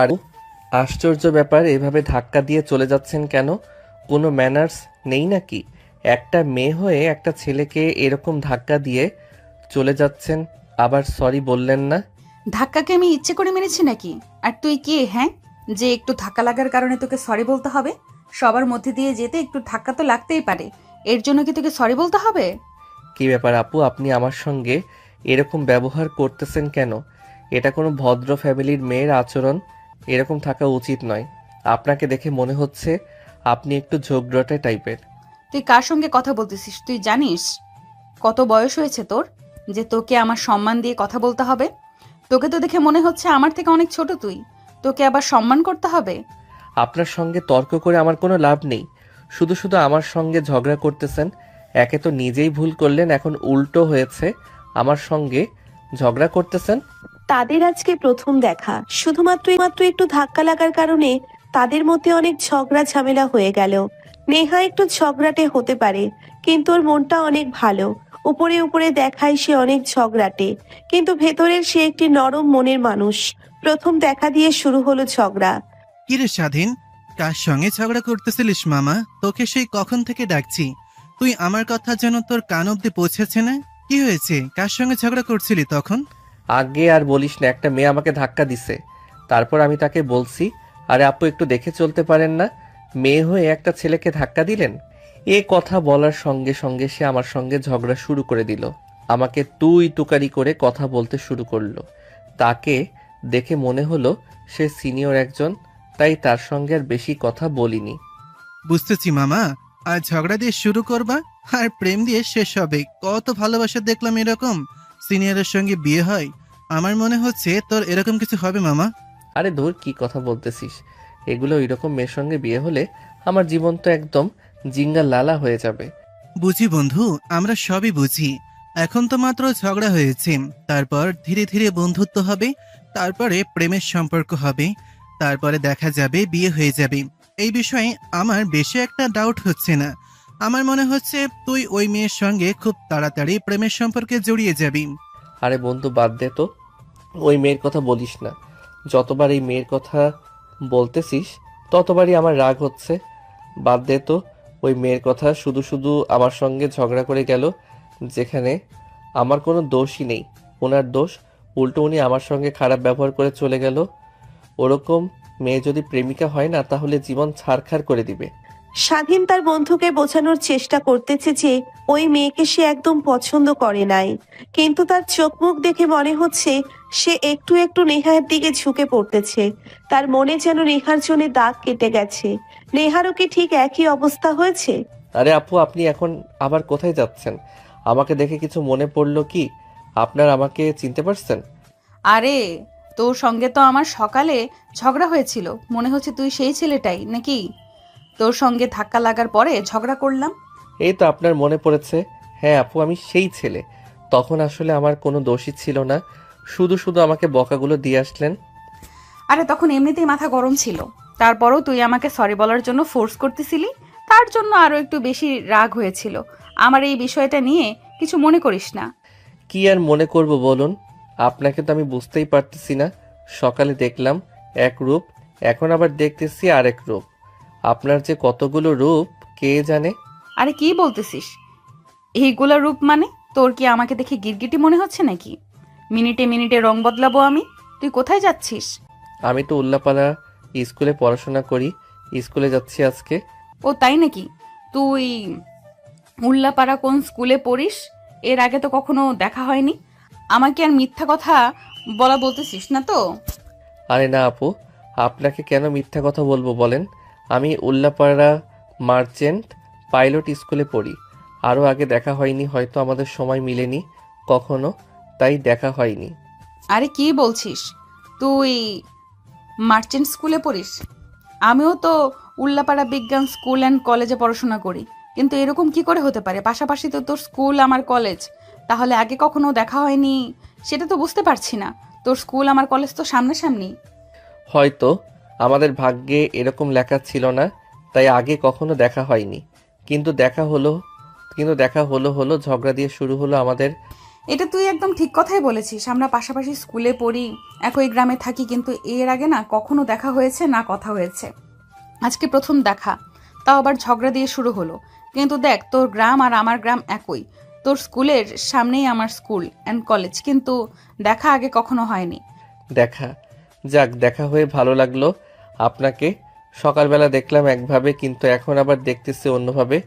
আর আশ্চর্য ব্যাপার, এভাবে ধাক্কা দিয়ে চলে যাচ্ছেন কেন? কোনো ম্যানার্স নেই নাকি? একটা মেয়ে হয়ে একটা ছেলেকে এরকম ধাক্কা দিয়ে চলে যাচ্ছেন, আবার সরি বললেন না? ধাক্কাকে আমি ইচ্ছে করে মেরেছি নাকি? আর তুই কে, হ্যাঁ, যে একটু ধাক্কা লাগার কারণে তোকে সরি বলতে হবে? সবার মধ্যে দিয়ে যেতে একটু ধাক্কা তো লাগতেই পারে, এর জন্য কি তোকে সরি বলতে হবে? কি ব্যাপার আপু, আপনি আমার সঙ্গে এরকম ব্যবহার করতেছেন কেন? এটা কোনো ভদ্র ফ্যামিলির মেয়ের আচরণ এরকম থাকা উচিত নয়। আপনাকে দেখে মনে হচ্ছে আপনি একটু ঝগড়াটে টাইপের। তুই কার সঙ্গে কথা বলতেছিস তুই জানিস? কত বয়স হয়েছে তোর যে তোকে আমার সম্মান দিয়ে কথা বলতে হবে? তোকে তো দেখে মনে হচ্ছে আমার থেকে অনেক ছোট তুই, তোকে আবার সম্মান করতে হবে? আপনার সঙ্গে তর্ক করে আমার কোনো লাভ নেই। শুধু শুধু আমার সঙ্গে ঝগড়া করতেছেন। একে তো নিজেই ভুল করলেন, এখন উল্টো হয়েছে আমার সঙ্গে ঝগড়া করতেছেন। তাদের আজকে প্রথম দেখা, শুধুমাত্র মাত্র একটু ধাক্কা লাগার কারণে তাদের মধ্যে অনেক ঝগড়া ঝামেলা হয়ে গেল। নেহা একটু ঝগড়াটে হতে পারে, কিন্তু ওর মনটা অনেক ভালো। উপরে উপরে দেখায় সে অনেক ঝগড়াটে, কিন্তু ভেতরের সে একটি নরম মনের মানুষ। প্রথম দেখা দিয়ে শুরু হলো ঝগড়া। কিরে স্বাধীন, কার সঙ্গে ঝগড়া করতেছিলিস মামা? তোকে সেই কখন থেকে ডাকছি, তুই আমার কথা যেন তোর কান অব্দি পৌঁছেছে না। কি হয়েছে, কার সঙ্গে ঝগড়া করছিলি তখন? আগে আর বলিস না, একটা মেয়ে আমাকে ধাক্কা দিছে। তারপর আমি তাকে বলছি, আরে আপু একটু দেখে চলতে পারেন না? মেয়ে হয়ে একটা ছেলেকে ধাক্কা দিলেন। এ কথা বলার সঙ্গে সঙ্গে সে আমার সঙ্গে ঝগড়া শুরু করে দিল। আমাকে তুই তুকারি করে কথা বলতে শুরু করলো। তাকে দেখে মনে হলো সে সিনিয়র একজন, তাই তার সঙ্গে আর বেশি কথা বলিনি। বুঝতেছি মামা, আর ঝগড়া দিয়ে শুরু করবা আর প্রেম দিয়ে শেষ হবে? কত ভালোবাসা দেখলাম এরকম সিনিয়রের সঙ্গে বিয়ে হয়। আমার মনে হচ্ছে তোর এরকম কিছু হবে মামা। আরে ধুর, কি কথা বলতেছিস? এগুলো ওইরকম মেয়ের সঙ্গে বিয়ে হলে আমার জীবন তো একদম জিঙ্গা লালা হয়ে যাবে। বুঝি বন্ধু, আমরা সবই বুঝি। এখন তো মাত্র ঝগড়া হয়েছে, তারপর ধীরে ধীরে বন্ধুত্ব হবে, তারপরে প্রেমের সম্পর্ক হবে, তারপরে দেখা যাবে বিয়ে হয়ে যাবে। এই বিষয়ে আমার বেশি একটা ডাউট হচ্ছে না। আমার মনে হচ্ছে তুই ওই মেয়ের সঙ্গে খুব তাড়াতাড়ি প্রেমের সম্পর্কে জড়িয়ে যাবি। আরে বন্ধু বাদ দে তো, ওই মেয়ের কথা বলিস না। যতবার এই মেয়ের কথা বলতেছিস ততবারই আমার রাগ হচ্ছে। বাদ দে তো ওই মেয়ের কথা, শুধু শুধু আমার সঙ্গে ঝগড়া করে গেল, যেখানে আমার কোনো দোষই নেই। ওনার দোষ, উল্টো উনি আমার সঙ্গে খারাপ ব্যবহার করে চলে গেল। ওরকম মেয়ে যদি প্রেমিকা হয় না, তাহলে জীবন ছারখার করে দিবে। স্বাধীন তার বন্ধুকে বোঝানোর চেষ্টা করতেছে যে ওই মেয়েকে সে একদম পছন্দ করে নাই, কিন্তু তার চোখ মুখ দেখে মনে হচ্ছে সে একটু একটু নেহার দিকে ঝুঁকে পড়তেছে। তার মনে যেন নেহার জন্য দাগ কেটে গেছে। নেহারও কি ঠিক একই অবস্থা হয়েছে? আরে আপু, আপনি এখন আবার কোথায় যাচ্ছেন? আমাকে দেখে কিছু মনে পড়লো কি? আপনার আমাকে চিনতে পারছেন? আরে, তোর সঙ্গে তো আমার সকালে ঝগড়া হয়েছিল, মনে হচ্ছে তুই সেই ছেলেটাই নাকি? তোর সঙ্গে ধাক্কা লাগার পরে ঝগড়া করলাম। এই তো আপনার মনে পড়েছে। হ্যাঁ আপু, আমি সেই ছেলে। তখন আসলে আমার কোনো দোষই ছিল না, শুধু শুধু আমাকে বকাগুলো দিয়ে আসলেন। আরে তখন এমনিতেই মাথা গরম ছিল, তারপরও তুই আমাকে সরি বলার জন্য ফোর্স করতেছিলি, তার জন্য আরো একটু বেশি রাগ হয়েছিল। আমার এই বিষয়টা নিয়ে কিছু মনে করিস না। কি আর মনে করব বলুন? আপনাকে তো আমি বুঝতেই পারতেছি না। সকালে দেখলাম এক রূপ, এখন আবার দেখতেছি আরেক রূপ। আপনার যে কতগুলো রূপ কে জানে। আরে কি বলতেছিস? এইগুলা রূপ মানে? তোর কি আমাকে দেখে গিরগিটি মনে হচ্ছে নাকি? মিনিটে মিনিটে রং বদলাবো আমি? তুই কোথায় যাচ্ছিস? আমি তো উল্লাপাড়া স্কুলে পড়াশোনা করি, স্কুলে যাচ্ছি আজকে। ও তাই নাকি? তুই উল্লাপাড়া কোন স্কুলে পড়িস? এর আগে তো কখনো দেখা হয়নি। আমাকে আর মিথ্যা কথা বলা বলতেছিস না তো? আরে না আপু, আপনাকে কেন মিথ্যা কথা বলবো বলেন? আমি উল্লাপাড়া মার্চেন্ট পাইলট স্কুলে পড়ি। আরও আগে দেখা হয়নি, হয়তো আমাদের সময় মিলেনি কখনো, তাই দেখা হয়নি। আরে কি বলছিস? তুই মার্চেন্ট স্কুলে পড়িস? আমিও তো উল্লাপাড়া বিজ্ঞান স্কুল অ্যান্ড কলেজে পড়াশোনা করি, কিন্তু এরকম কি করে হতে পারে? পাশাপাশি তো তোর স্কুল আমার কলেজ, তাহলে আগে কখনো দেখা হয়নি সেটা তো বুঝতে পারছি না। তোর স্কুল আমার কলেজ তো সামনাসামনি। হয়তো আমাদের ভাগ্যে এরকম লেখা ছিল না, তাই আগে কখনো দেখা হয়নি। কিন্তু দেখা হলো, ঝগড়া দিয়ে শুরু হলো আমাদের এটা তুই একদম ঠিক কথাই বলেছিস। আমরা পাশাপাশি স্কুলে পড়ি, একই গ্রামে থাকি, কিন্তু এর আগে না কখনো দেখা হয়েছে না কথা হয়েছে। আজকে প্রথম দেখা, তাও আবার ঝগড়া দিয়ে শুরু হলো। কিন্তু দেখ, তোর গ্রাম আর আমার গ্রাম একই, তোর স্কুলের সামনেই আমার স্কুল অ্যান্ড কলেজ, কিন্তু দেখা আগে কখনো হয়নি। দেখা যাক, দেখা হয়ে ভালো লাগলো। আপনাকে সকালবেলা দেখলাম একভাবে, কিন্তু এখন আবার দেখতেছি অন্যভাবে।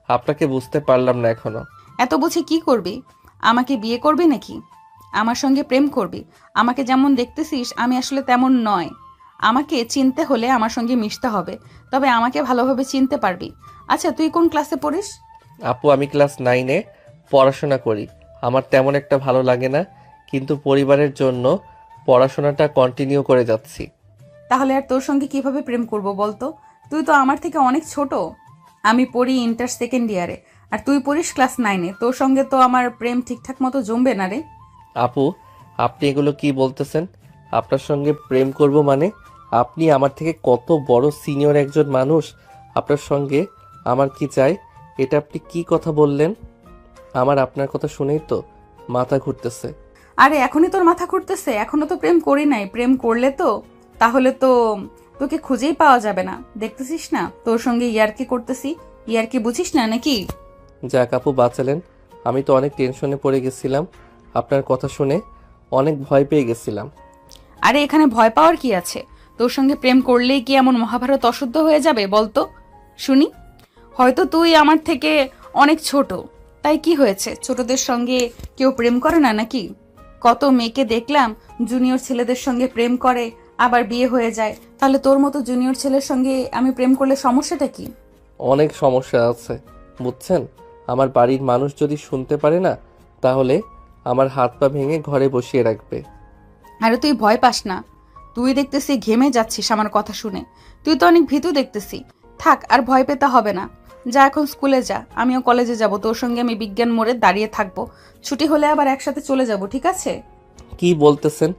আপনাকে বুঝতে পারলাম না এখনো। এত বুঝে কি করবি? আমাকে বিয়ে করবি নাকি? আমার সঙ্গে প্রেম করবি? আমাকে যেমন দেখতেছিস আমি আসলে তেমন নয়। আমাকে চিনতে হলে আমার সঙ্গে মিশতে হবে, তবে আমাকে ভালোভাবে চিনতে পারবি। আচ্ছা, তুই কোন ক্লাসে পড়িস? আপু, আমি ক্লাস 9-এ পড়াশোনা করি। আমার তেমন একটা ভালো লাগে না, কিন্তু পরিবারের জন্য পড়াশোনাটা কন্টিনিউ করে যাচ্ছি। তাহলে আর তোর সঙ্গে কিভাবে প্রেম করব বলতো? তুই তো আমার থেকে অনেক ছোট। আমি পড়ি ইন্টার সেকেন্ড ইয়ারে, আর তুই পড়িস ক্লাস 9-এ। তোর সঙ্গে তো আমার প্রেম ঠিকঠাক মতো জমবে না রে। আপু, আপনি এগুলো কি বলতেছেন? আপনার সঙ্গে প্রেম করব মানে? আপনি আমার থেকে কত বড় সিনিয়র একজন মানুষ। আপনার সঙ্গে আমার কি চাই? এটা আপনি কি কথা বললেন? আমার আপনার কথা শুনেই তো মাথা ঘুরতেছে। আরে এখনই তোর মাথা ঘুরতেছে? এখনো তো প্রেম করি নাই। প্রেম করলে তো তাহলে তো তোকে খুঁজেই পাওয়া যাবে না। দেখতেছিস না তোর সঙ্গে ইয়ার্কি করতেছি। ইয়ার্কি বুঝিস না নাকি? যাক আপু, বাঁচালেন। আমি তো অনেক টেনশনে পড়ে গেছিলাম। আপনার কথা শুনে অনেক ভয় পেয়ে গেছিলাম। আরে এখানে ভয় পাওয়ার কি আছে? তোর সঙ্গে প্রেম করলেই কি এমন মহাভারত অশুদ্ধ হয়ে যাবে বলতো শুনি? হয়তো তুই আমার থেকে অনেক ছোট, তাই কি হয়েছে? ছোটদের সঙ্গে কেউ প্রেম করে না নাকি? কত মেয়েকে দেখলাম জুনিয়র ছেলেদের সঙ্গে প্রেম করে, আবার বিয়ে হয়ে যায়। তাহলে তোর মতো জুনিয়র ছেলের সঙ্গে আমি প্রেম করলে সমস্যাটা কি? অনেক সমস্যা আছে, বুঝছেন? আমার বাড়ির মানুষ যদি শুনতে পারে না, তাহলে আমার হাত পা ভেঙে ঘরে বসিয়ে রাখবে। আরে তুই ভয় পাস না। তুই দেখতেছি ঘেমে যাচ্ছিস আমার কথা শুনে। তুই তো অনেক ভীতু দেখতেছি। থাক, আর ভয় পেতে হবে না। যা এখন স্কুলে যা, আমিও কলেজে যাব। তোর সঙ্গে আমি বিজ্ঞান মোড়ে দাঁড়িয়ে থাকবো। ছুটি হলে আবার একসাথে চলে যাব, ঠিক আছে? কি বলতেছেন?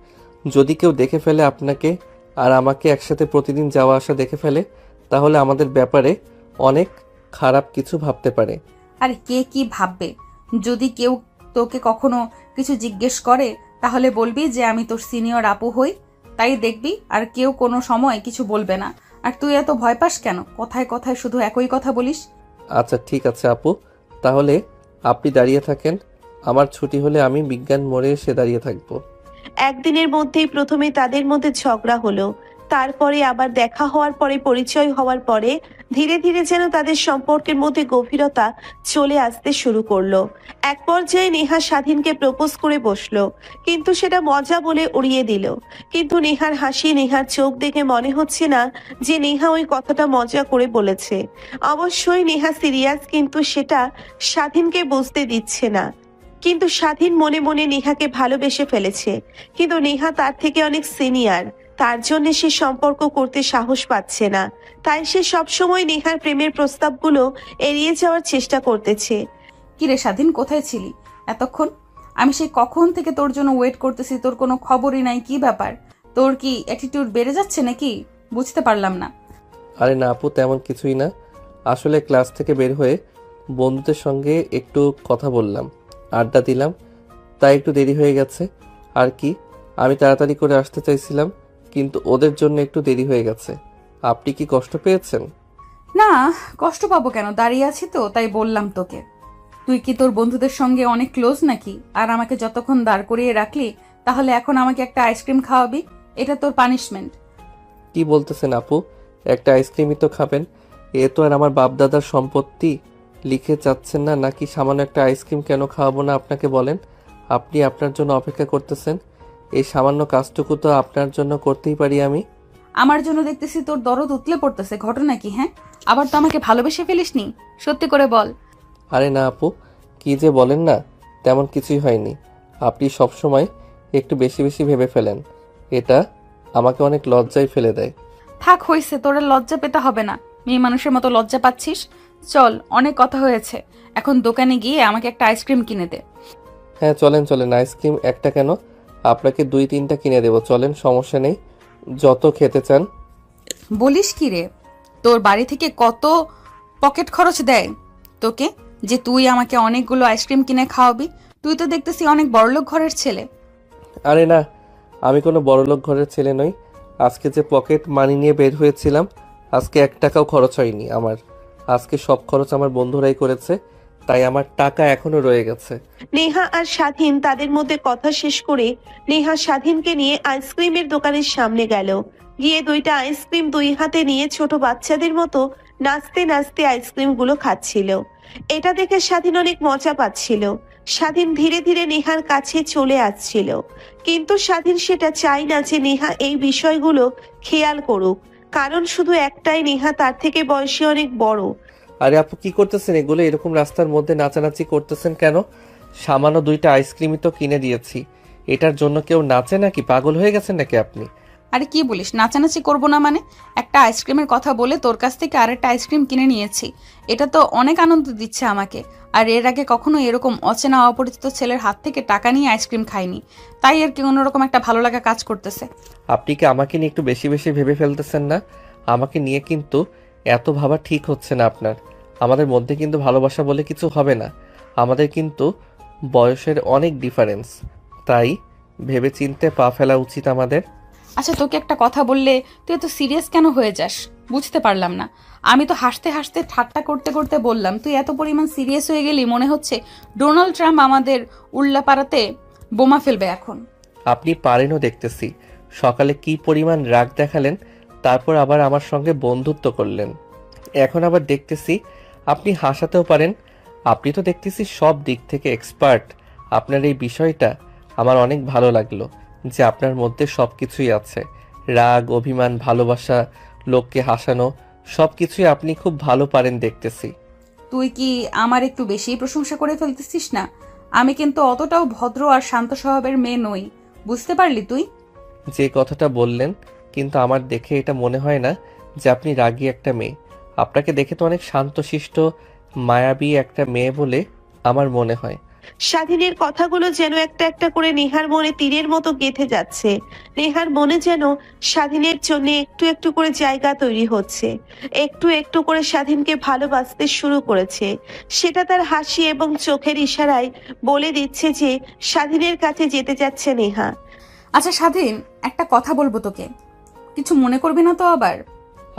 যদি কেউ দেখে ফেলে আপনাকে আর আমাকে একসাথে প্রতিদিন যাওয়া আসা দেখে ফেলে, তাহলে আমাদের ব্যাপারে অনেক খারাপ কিছু ভাবতে পারে। আরে কে কি ভাববে? যদি কেউ তোকে কখনো কিছু জিজ্ঞেস করে, তাহলে বলবি যে আমি তোর সিনিয়র আপু হই, তাই দেখবি। আর কেউ কোনো সময় কিছু বলবে না। আর তুই এত ভয় পাস কেন? কথায় কথায় শুধু একই কথা বলিস। আচ্ছা ঠিক আছে আপু, তাহলে আপনি দাঁড়িয়ে থাকেন। আমার ছুটি হলে আমি বিজ্ঞান মোড়ে এসে দাঁড়িয়ে থাকবো। একদিনের মধ্যেই প্রথমে তাদের মধ্যে ঝগড়া হলো, তারপরে আবার দেখা হওয়ার পরে, পরিচয় হওয়ার পরে ধীরে ধীরে যেন তাদের সম্পর্কের মধ্যে গভীরতা চলে আসতে শুরু করলো। এক পর্যায়ে নেহা স্বাধীনকে প্রপোজ করে বসলো, কিন্তু সেটা মজা বলে উড়িয়ে দিল। কিন্তু নেহার হাসি, নেহার চোখ দেখে মনে হচ্ছে না যে নেহা ওই কথাটা মজা করে বলেছে। অবশ্যই নেহা সিরিয়াস, কিন্তু সেটা স্বাধীনকে বুঝতে দিচ্ছে না। কিন্তু স্বাধীন মনে মনে নেহাকে ভালোবেসে ফেলেছে, কিন্তু নেহা তার থেকে অনেক সিনিয়র, তার জন্য সে সম্পর্ক করতে সাহস পাচ্ছে না। তাই সে সবসময় নেহার প্রেমের প্রস্তাবগুলো এড়িয়ে যাওয়ার চেষ্টা করতেছে। কিরে স্বাধীন, কোথায় ছিলি এতক্ষণ? আমি সেই কখন থেকে তোর জন্য ওয়েট করতেছি, তোর কোনো খবরই নাই। কি ব্যাপার? তোর কি অ্যাটিটিউড বেড়ে যাচ্ছে নাকি? বুঝতে পারলাম না। আরে না আপু, তেমন কিছুই না। আসলে ক্লাস থেকে বের হয়ে বন্ধুদের সঙ্গে একটু কথা বললাম, আড্ডা দিলাম, তাই একটু দেরি হয়ে গেছে। আর কি, আমি তাড়াতাড়ি করে আসতে চাইছিলাম, কিন্তু ওদের জন্য একটু দেরি হয়ে গেছে। আপনি কি কষ্ট পেয়েছেন? না, কষ্ট পাবো কেন? দাঁড়িয়ে আছি তো, তাই বললাম তোকে। তুই কি তোর বন্ধুদের সঙ্গে অনেক ক্লোজ নাকি? আর আমাকে যতক্ষণ দাঁড় করিয়ে রাখলি, তাহলে এখন আমাকে একটা আইসক্রিম খাওয়াবি? এটা তোর পানিশমেন্ট। কি বলতেছেন আপু? একটা আইসক্রিমই তো খাবেন। এ তো আর আমার বাপদাদার সম্পত্তি। লিখে যাচ্ছেন না নাকি? সামান্য একটা আইসক্রিম কেন খাওয়াবো না আপনাকে বলেন? আপনি আপনার জন্য অপেক্ষা করতেছেন, এই সামান্য কাজটুকু তো আপনার জন্য করতেই পারি আমি। আমার জন্য দেখতেছি তোর দরদ উতলে পড়তেছে। ঘটনা কি? হ্যাঁ, আবার তো আমাকে ভালোবেসে ফেলিসনি? সত্যি করে বল। আরে না আপু, কি যে বলেন না, তেমন কিছুই হয়নি। আপনি সবসময় একটু বেশি বেশি ভেবে ফেলেন, এটা আমাকে অনেক লজ্জায় ফেলে দেয়। থাক, হইছে। তোরা লজ্জা পেতে হবে না। মেয়ে মানুষের মতো লজ্জা পাচ্ছিস? চল, অনেক কথা হয়েছে। এখন দোকানে গিয়ে আমাকে একটা আইসক্রিম কিনে দে। হ্যাঁ চলেন চলেন, আইসক্রিম একটা কেন, আপনাকে 2-3টা কিনে দেবো। চলেন, সমস্যা নেই, যত খেতে চান। বলিস কি রে? তোর বাড়ি থেকে কত পকেট খরচ দেয় তোকে, যে তুই আমাকে অনেকগুলো আইসক্রিম কিনে খাওয়াবি? তুই তো দেখতেছি অনেক বড়লোক ঘরের ছেলে। আরে না, আমি কোনো বড়লোক ঘরের ছেলে নই। আজকে যে পকেট মানি নিয়ে বের হয়েছিলাম, আজকে 1 টাকাও খরচ হয়নি আমার। আজকে সব খরচ আমার বন্ধুরাই করেছে, তাই আমার টাকা এখনো রয়ে গেছে। নেহা আর স্বাধীন তাদের মধ্যে কথা শেষ করে নেহা স্বাধীনকে নিয়ে আইসক্রিমের দোকানের সামনে গেল। গিয়ে 2টা আইসক্রিম 2 হাতে নিয়ে ছোট বাচ্চাদের মতো নাচতে নাচতে আইসক্রিমগুলো খাচ্ছিল। এটা দেখে স্বাধীন অনেক মজা পাচ্ছিল। স্বাধীন ধীরে ধীরে নেহার কাছে চলে আসছিল, কিন্তু স্বাধীন সেটা চায় না যে নেহা এই বিষয়গুলো খেয়াল করুক, কারণ শুধু একটাই, নেহা তার থেকে বয়সে অনেক বড়। আরে আপু, কি করতেছেন এগুলো? এরকম রাস্তার মধ্যে নাচানাচি করতেছেন কেন? সামান্য 2টা আইসক্রিমই তো কিনে দিয়েছি, এটার জন্য কেউ নাচে নাকি? পাগল হয়ে গেছেন নাকি আপনি? আরে কি বলিস, নাচানাচি করবো না মানে? একটা আইসক্রিমের কথা বলে তোর কাছ থেকে আরেকটা আইসক্রিম কিনে নিয়েছি, এটা তো অনেক আনন্দ দিচ্ছে আমাকে। আর এর আগে কখনো এরকম অচেনা অপরিচিত ছেলের হাত থেকে টাকা নিয়ে আইসক্রিম খাইনি, তাই আর কি অন্যরকম একটা ভালো লাগা কাজ করতেছে। আপনি কি আমাকে নিয়ে একটু বেশি বেশি ভেবে ফেলতেছেন না? আমাকে নিয়ে কিন্তু এত ভাবা ঠিক হচ্ছে না আপনার। আমাদের মধ্যে কিন্তু ভালোবাসা বলে কিছু হবে না। আমাদের কিন্তু বয়সের অনেক ডিফারেন্স, তাই ভেবে চিন্তে পা ফেলা উচিত আমাদের। আচ্ছা, তোকে একটা কথা বললে তুই এত সিরিয়াস কেন হয়ে যাস? বুঝতে পারলাম না। আমি তো হাসতে হাসতে ঠাট্টা করতে করতে বললাম, তুই এত পরিমাণ সিরিয়াস হয়ে গেলি, মনে হচ্ছে ডোনাল্ড ট্রাম্প আমাদের উল্লাপাড়াতে বোমা ফেলবে এখন। আপনি পারেনও দেখতেছি। সকালে কি পরিমাণ রাগ দেখালেন, তারপর আবার আমার সঙ্গে বন্ধুত্ব করলেন। এখন আবার দেখতেছি আপনি হাসাতেও পারেন। আপনি তো দেখতেছি সব দিক থেকে এক্সপার্ট। আপনার এই বিষয়টা আমার অনেক ভালো লাগলো, যে আপনার মধ্যে সব কিছুই আছে। রাগ, অভিমান, ভালোবাসা, লোককে হাসানো, সব কিছুই আপনি খুব ভালো পারেন দেখতেছি। তুই কি আমার একটু বেশিই প্রশংসা করে ফেলতেছিস না? আমি কিন্তু অতটাও ভদ্র আর শান্ত স্বভাবের মেয়ে নই, বুঝতে পারলি তুই? যে কথাটা বললেন, কিন্তু আমার দেখে এটা মনে হয় না যে আপনি রাগী একটা মেয়ে। আপনাকে দেখে তো অনেক শান্তশিষ্ট, মায়াবী একটা মেয়ে বলে আমার মনে হয়। স্বাধীনের কথাগুলো যেন একটা একটা করে নেহার মনে তীরের মতো গেঁথে যাচ্ছে। নেহার মনে যেন স্বাধীনের জন্য একটু একটু করে জায়গা তৈরি হচ্ছে, একটু একটু করে স্বাধীনকে ভালোবাসতে শুরু করেছে। সেটা তার হাসি এবং চোখের ইশারায় বলে দিচ্ছে যে স্বাধীনের কাছে যেতে যাচ্ছে নেহা। আচ্ছা স্বাধীন, একটা কথা বলবো তোকে, কিছু মনে করবি না তো আবার?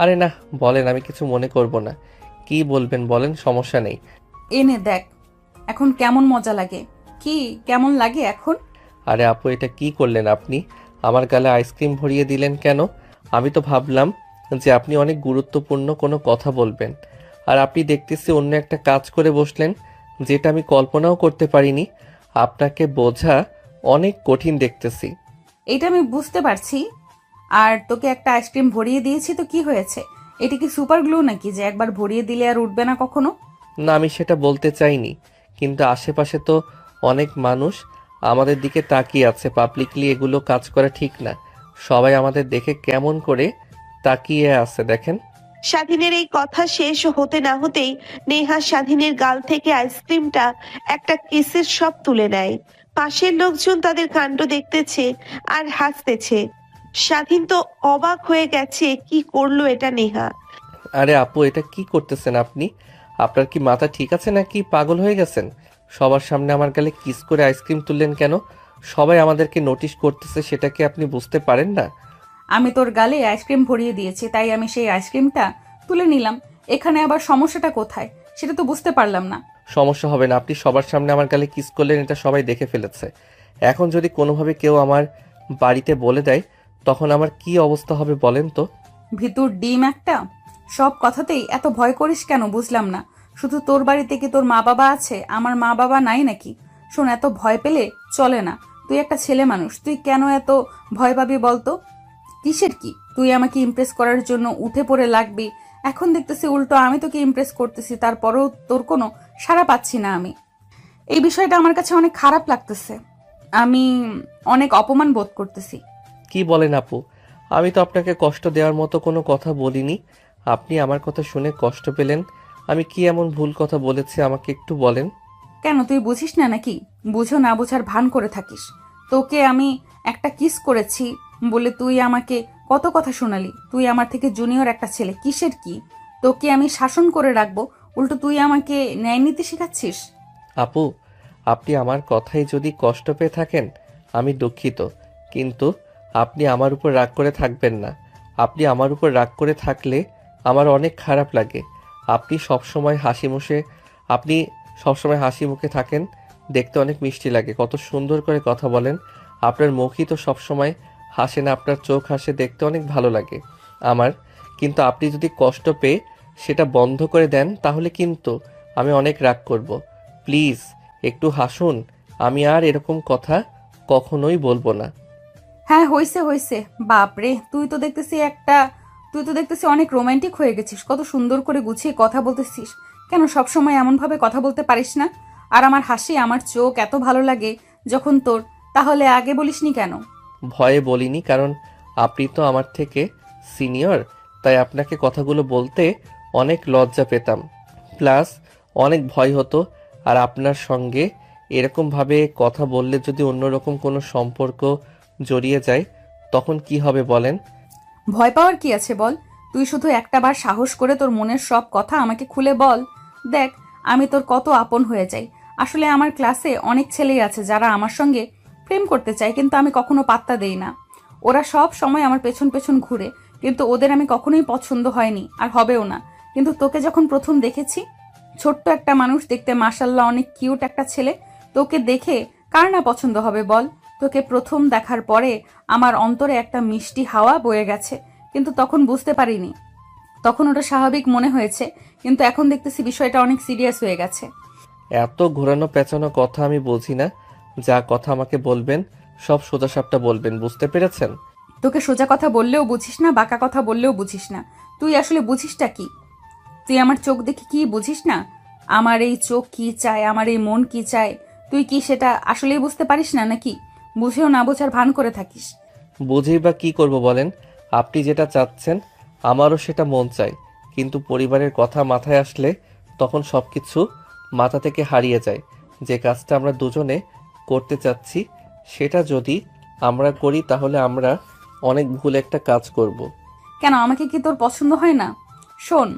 আরে না, বলেন, আমি কিছু মনে করব না। কি বলবেন বলেন, সমস্যা নেই। এনে দেখ এখন কেমন মজা লাগে। কি কেমন লাগে এখন? আরে আপু, এটা কি করলেন আপনি? আমার গালে আইসক্রিম ভরিয়ে দিলেন কেন? আমি তো ভাবলাম যে আপনি অনেক গুরুত্বপূর্ণ কোনো কথা বলবেন, আর আপনি দেখতেছি অন্য একটা কাজ করে বসলেন, যেটা আমি কল্পনাও করতে পারিনি। আপনাকে বোঝা অনেক কঠিন দেখতেছি। এইটা আমি বুঝতে পারছি। আর তোকে একটা আইসক্রিম ভরিয়ে দিয়েছি তো কি হয়েছে? এটা কি সুপার গ্লু নাকি যে একবার ভরিয়ে দিলে আর উঠবে না কখনো? না, আমি সেটা বলতে চাইনি, কিন্তু আশেপাশে তো অনেক মানুষ আমাদের দিকে তাকিয়ে আছে। পাবলিকলি এগুলো কাজ করা ঠিক না। সবাই আমাদের দেখে কেমন করে তাকিয়ে আছে দেখেন। স্বাধীনের এই কথা শেষ হতে না হতেই নেহা স্বাধীনের গাল থেকে আইসক্রিমটা একটা কিসের সব তুলে নেয়। পাশের লোকজন তাদের কাণ্ড দেখতেছে আর হাসতেছে। স্বাধীন তো অবাক হয়ে গেছে, কি করলো এটা নেহা। আরে আপু, এটা কি করতেছেন আপনি? আপনার কি মাথা ঠিক আছে নাকি পাগল হয়ে গেছেন? সবার সামনে আমার গালে কিস করে আইসক্রিম তুললেন কেন? সবাই আমাদেরকে নোটিশ করতেছে, সেটা কি আপনি বুঝতে পারেন না? আমি তোর গালে আইসক্রিম ভরিয়ে দিয়েছি, তাই আমি সেই আইসক্রিমটা তুলে নিলাম। এখানে আবার সমস্যাটা কোথায় সেটা তো বুঝতে পারলাম না। সমস্যা হবে না, আপনি সবার সামনে আমার গালে কিস করলেন, এটা সবাই দেখে ফেলেছে। এখন যদি কোনোভাবে কেউ আমার বাড়িতে বলে দেয়, তখন আমার কি অবস্থা হবে বলেন তো? ভিতর ডিম একটা। সব কথাতেই এত ভয় করিস কেন বুঝলাম না। শুধু তোর বাড়িতে কি তোর মা বাবা আছে? আমার মা বাবা নাই নাকি? শোন, এত ভয় পেলে চলে না। তুই একটা ছেলে মানুষ, তুই কেন এত ভয় পাবি বলতো? কিসের কি? তুই আমাকে ইমপ্রেস করার জন্য উঠে পড়ে লাগবি। এখন দেখতেছি উল্টো আমি তোকে ইমপ্রেস করতেছি, তারপরেও তোর কোনো সাড়া পাচ্ছি না আমি। এই বিষয়টা আমার কাছে অনেক খারাপ লাগতেছে। আমি অনেক অপমান বোধ করতেছি। কি বলেন আপু? আমি তো আপনাকে কষ্ট দেওয়ার মতো কোনো কথা বলিনি। আপনি আমার কথা শুনে কষ্ট পেলেন। আমি কি এমন ভুল কথা বলেছি আমাকে একটু বলেন। কেন তুই বুঝিস না নাকি? বুঝো না বোঝার ভান করে থাকিস। তোকে আমি একটা কিস করেছি বলে তুই আমাকে কত কথা শোনালি। তুই আমার থেকে জুনিয়র একটা ছেলে, কিসের কি? তোকে আমি শাসন করে রাখবো, উল্টো তুই আমাকে ন্যায় নীতি শেখাচ্ছিস। আপু, আপনি আমার কথায় যদি কষ্ট পেয়ে থাকেন আমি দুঃখিত, কিন্তু আপনি আমার উপর রাগ করে থাকবেন না। আপনি আমার উপর রাগ করে থাকলে আমার অনেক খারাপ লাগে। আপনি সবসময় হাসি মুখে থাকেন, দেখতে অনেক মিষ্টি লাগে, কত সুন্দর করে কথা বলেন। আপনার মুখই তো সবসময় হাসে না, আপনার চোখ হাসে, দেখতে অনেক ভালো লাগে আমার। কিন্তু আপনি যদি কষ্ট পেয়ে সেটা বন্ধ করে দেন তাহলে কিন্তু আমি অনেক রাগ করব। প্লিজ একটু হাসুন, আমি আর এরকম কথা কখনোই বলবো না। হ্যাঁ, হইছে হইছে। বাপরে, তুই তো দেখতেছি অনেক রোমান্টিক হয়ে গেছিস। কত সুন্দর করে গুছিয়ে কথা বলতেছিস। কেন সবসময় এমনভাবে কথা বলতে পারিস না? আর আমার হাসি, আমার চোখ এত ভালো লাগে যখন তোর, তাহলে আগে বলিসনি কেন? ভয়ে বলিনি, কারণ আপনি তো আমার থেকে সিনিয়র, তাই আপনাকে কথাগুলো বলতে অনেক লজ্জা পেতাম, প্লাস অনেক ভয় হতো। আর আপনার সঙ্গে এরকমভাবে কথা বললে যদি অন্যরকম কোনো সম্পর্ক জড়িয়ে যায় তখন কি হবে বলেন? ভয় পাওয়ার কি আছে বল? তুই শুধু একটাবার সাহস করে তোর মনের সব কথা আমাকে খুলে বল। দেখ, আমি তোর কত আপন হয়ে যাই। আসলে আমার ক্লাসে অনেক ছেলেই আছে যারা আমার সঙ্গে প্রেম করতে চায়, কিন্তু আমি কখনো পাত্তা দেই না। ওরা সব সময় আমার পেছন পেছন ঘুরে, কিন্তু ওদের আমি কখনোই পছন্দ হয়নি, আর হবেও না। কিন্তু তোকে যখন প্রথম দেখেছি, ছোট্ট একটা মানুষ, দেখতে মাশাল্লাহ অনেক কিউট একটা ছেলে, তোকে দেখে কার না পছন্দ হবে বল? তোকে প্রথম দেখার পরে আমার অন্তরে একটা মিষ্টি হাওয়া বয়ে গেছে, কিন্তু তখন বুঝতে পারিনি। তখন ওটা স্বাভাবিক মনে হয়েছে, কিন্তু এখন দেখতেছি বিষয়টা অনেক সিরিয়াস হয়ে গেছে। এত ঘোরানো পেঁচানো কথা আমি বুঝি না। যা কথা আমাকে বলবেন সব সোজাসাপটা বলবেন, বুঝতে পেরেছেন? তোকে সোজা কথা বললেও বুঝিস না, বাঁকা কথা বললেও বুঝিস না। তুই আসলে বুঝিসটা কি? তুই আমার চোখ দেখে কি বুঝিস না? আমার এই চোখ কি চায়, আমার এই মন কি চায়, তুই কি সেটা আসলেই বুঝতে পারিস না, নাকি বুঝেও না বোঝার ভান করে থাকিস? বুঝেই বা কি করব বলেন? আপনি যেটা চাচ্ছেন আমারও সেটা মন চায়, কিন্তু পরিবারের কথা মাথায় আসলে তখন সবকিছু মাথা থেকে হারিয়ে যায়। যে কাজটা আমরা দুজনে করতে চাচ্ছি সেটা যদি আমরা করি তাহলে আমরা অনেক ভুল একটা কাজ করব। কেন, আমাকে কি তোর পছন্দ হয় না? শোন,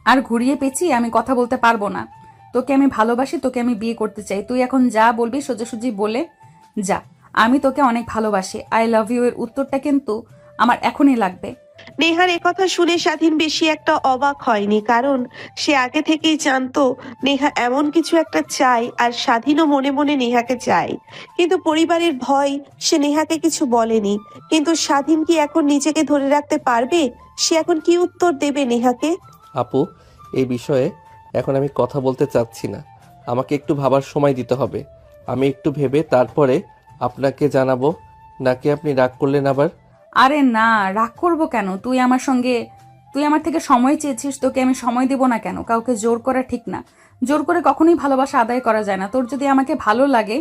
আর ঘুরিয়ে পেঁচিয়ে আমি কথা বলতে পারবো না। তোকে আমি ভালোবাসি, তোকে আমি বিয়ে করতে চাই। তুই এখন যা বলবি সোজাসুজি বলে যা। আমি তোকে অনেক ভালোবাসি, আই লাভ ইউ এর উত্তরটা কিন্তু আমার এখনই লাগবে। নেহার একথা শুনে স্বাধীন বেশি একটা অবাক হয়নি, কারণ সে আগে থেকেই জানতো নেহা এমন কিছু একটা চায়, আর স্বাধীনও মনে মনে নেহাকে চায়। কিন্তু পরিবারের ভয় সে নেহাকে কিছু বলেনি। কিন্তু স্বাধীন কি এখন নিজেকে ধরে রাখতে পারবে? সে এখন কি উত্তর দেবে নেহাকে? আপু, এই বিষয়ে এখন আমি কথা বলতে চাচ্ছি না, আমাকে একটু ভাবার সময় দিতে হবে। আমি একটু ভেবে তারপরে আপনাকে জানাবো। নাকি আপনি রাগ করলেন আবার? আরে না, রাগ করবো কেন? তুই আমার থেকে সময় চেয়েছিস, তোকে আমি সময় দেব না কেন? কাউকে জোর করা ঠিক না। জোর করে কখনোই ভালোবাসা আদায় করা যায় না। তোর যদি আমাকে ভালো লাগে,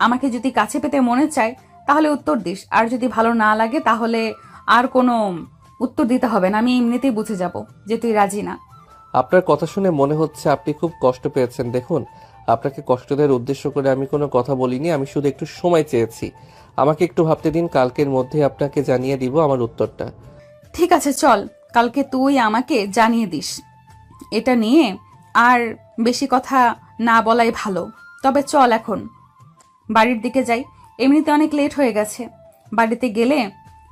আমাকে যদি কাছে পেতে মনে চায়, তাহলে উত্তর দিস। আর যদি ভালো না লাগে তাহলে আর কোনো উত্তর দিতে হবে না। আমি এমনিতেই বুঝে যাব যে তুই রাজি না। আপনার কথা শুনে মনে হচ্ছে আপনি খুব কষ্ট পেয়েছেন। দেখুন, আপনাকে কষ্ট দেওয়ার উদ্দেশ্য করে আমি কোনো কথা বলিনি, আমি শুধু একটু সময় চেয়েছি। আমাকে একটু ভাবতে দিন, কালকের মধ্যে আপনাকে জানিয়ে দিব আমার উত্তরটা। ঠিক আছে, চল, কালকে তুই আমাকে জানিয়ে দিস। এটা নিয়ে আর বেশি কথা না বলাই ভালো। তবে চল এখন বাড়ির দিকে যাই, এমনিতে অনেক লেট হয়ে গেছে। বাড়িতে গেলে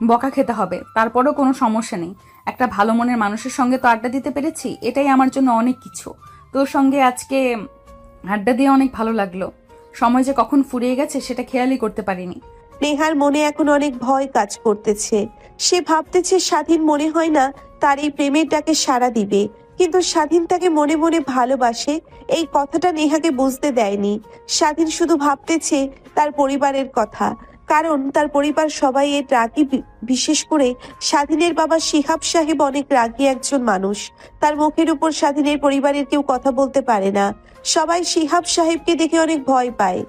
বকা খেতে হবে, তারপরও কোনো সমস্যা নেই। একটা ভালো মনের মানুষের সঙ্গে তো আড্ডা দিতে পেরেছি, এটাই আমার জন্য অনেক কিছু। তোর সঙ্গে আজকে আড্ডা দিয়ে অনেক ভালো লাগলো। সময় যে কখন ফুরিয়ে গেছে সেটা খেয়ালই করতে পারিনি। নেহার মনে এখন অনেক ভয় কাজ করতেছে। সে ভাবতেছে স্বাধীন মনে হয় না তার এই প্রেমের ডাকে সাড়া দিবে, কিন্তু স্বাধীন তাকে মনে মনে ভালোবাসে এই কথাটা নেহাকে বুঝতে দেয়নি। স্বাধীন শুধু ভাবতেছে তার পরিবারের কথা, কারণ তার পরিবার সবাই এর রাগী। বিশেষ করে স্বাধীনের বাবা শিহাব সাহেব অনেক রাগী একজন মানুষ। তার মুখের উপর স্বাধীনের পরিবারের কেউ কথা বলতে পারে না। সবাই শিহাব সাহেবকে দেখে অনেক ভয় পায়।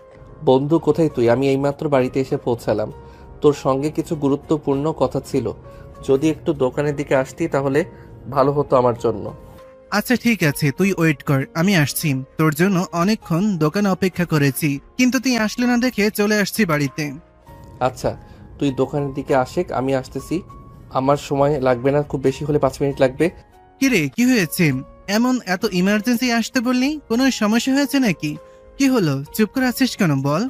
বন্ধু, কোথায় তুই? আমি এইমাত্র বাড়িতে এসে পৌঁছালাম। তোর সঙ্গে কিছু গুরুত্বপূর্ণ কথা ছিল, যদি একটু দোকানের দিকে আসতি তাহলে ভালো হতো আমার জন্য। আচ্ছা ঠিক আছে, তুই ওয়েট কর, আমি আসছি। তোর জন্য অনেকক্ষণ দোকানে অপেক্ষা করেছি, কিন্তু তুই আসলে না দেখে চলে আসছি বাড়িতে। আচ্ছা, তুই দোকানের দিকে আসেক, আমি আসতেছি। আমার সময় লাগবে না, খুব বেশি হলে 5 মিনিট লাগবে। কিরে, কি হয়েছে? এমন এত ইমার্জেন্সি আসতে বললি? কোনো সমস্যা হয়েছে নাকি? কি হলো, চুপ করে আছিস কেন বল?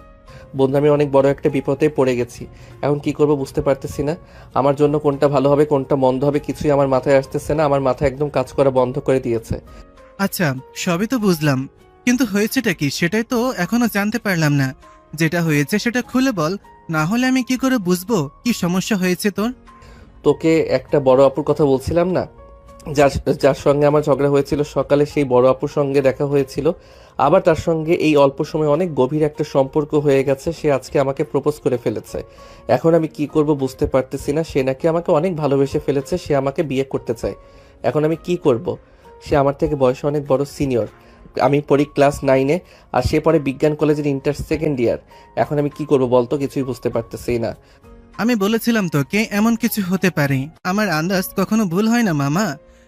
বন্ধু, আমি অনেক বড় একটা বিপদে পড়ে গেছি। এখন কি করব বুঝতে পারতেছি না। আমার জন্য কোনটা ভালো হবে কোনটা মন্দ হবে কিছুই আমার মাথায় আসতেছে না। আমার মাথা একদম কাজ করা বন্ধ করে দিয়েছে। আচ্ছা, সবই তো বুঝলাম, কিন্তু হয়েছেটা কি সেটাই তো এখনো জানতে পারলাম না। যেটা হয়েছে সেটা খুলে বল, না হলে আমি কি করে বুঝবো কি সমস্যা হয়েছে তোর? তোকে একটা বড় আপুর কথা বলছিলাম না, যার যার সঙ্গে আমার ঝগড়া হয়েছিল সকালে, সেই বড় আপুর সঙ্গে দেখা হয়েছিল। আবার তার সঙ্গে এই অল্প সময় অনেক গভীর একটা সম্পর্ক হয়ে গেছে। সে আজকে আমাকে প্রপোজ করে ফেলেছে। এখন আমি কি করব বুঝতে পারতেছি না। সে নাকি আমাকে অনেক ভালোবেসে ফেলেছে, সে আমাকে বিয়ে করতে চায়। এখন আমি কি করব? সে আমার থেকে বয়সে অনেক বড় সিনিয়র। আমি পড়ি ক্লাস 9-এ, আর সে পড়ে বিজ্ঞান কলেজের ইন্টার সেকেন্ড ইয়ার। এখন আমি কি করব বলতো? কিছুই বুঝতে পারতেছি না। আমি বলেছিলাম তোকে এমন কিছু হতে পারে, আমার আন্দাজ কখনো ভুল হয় না মামা।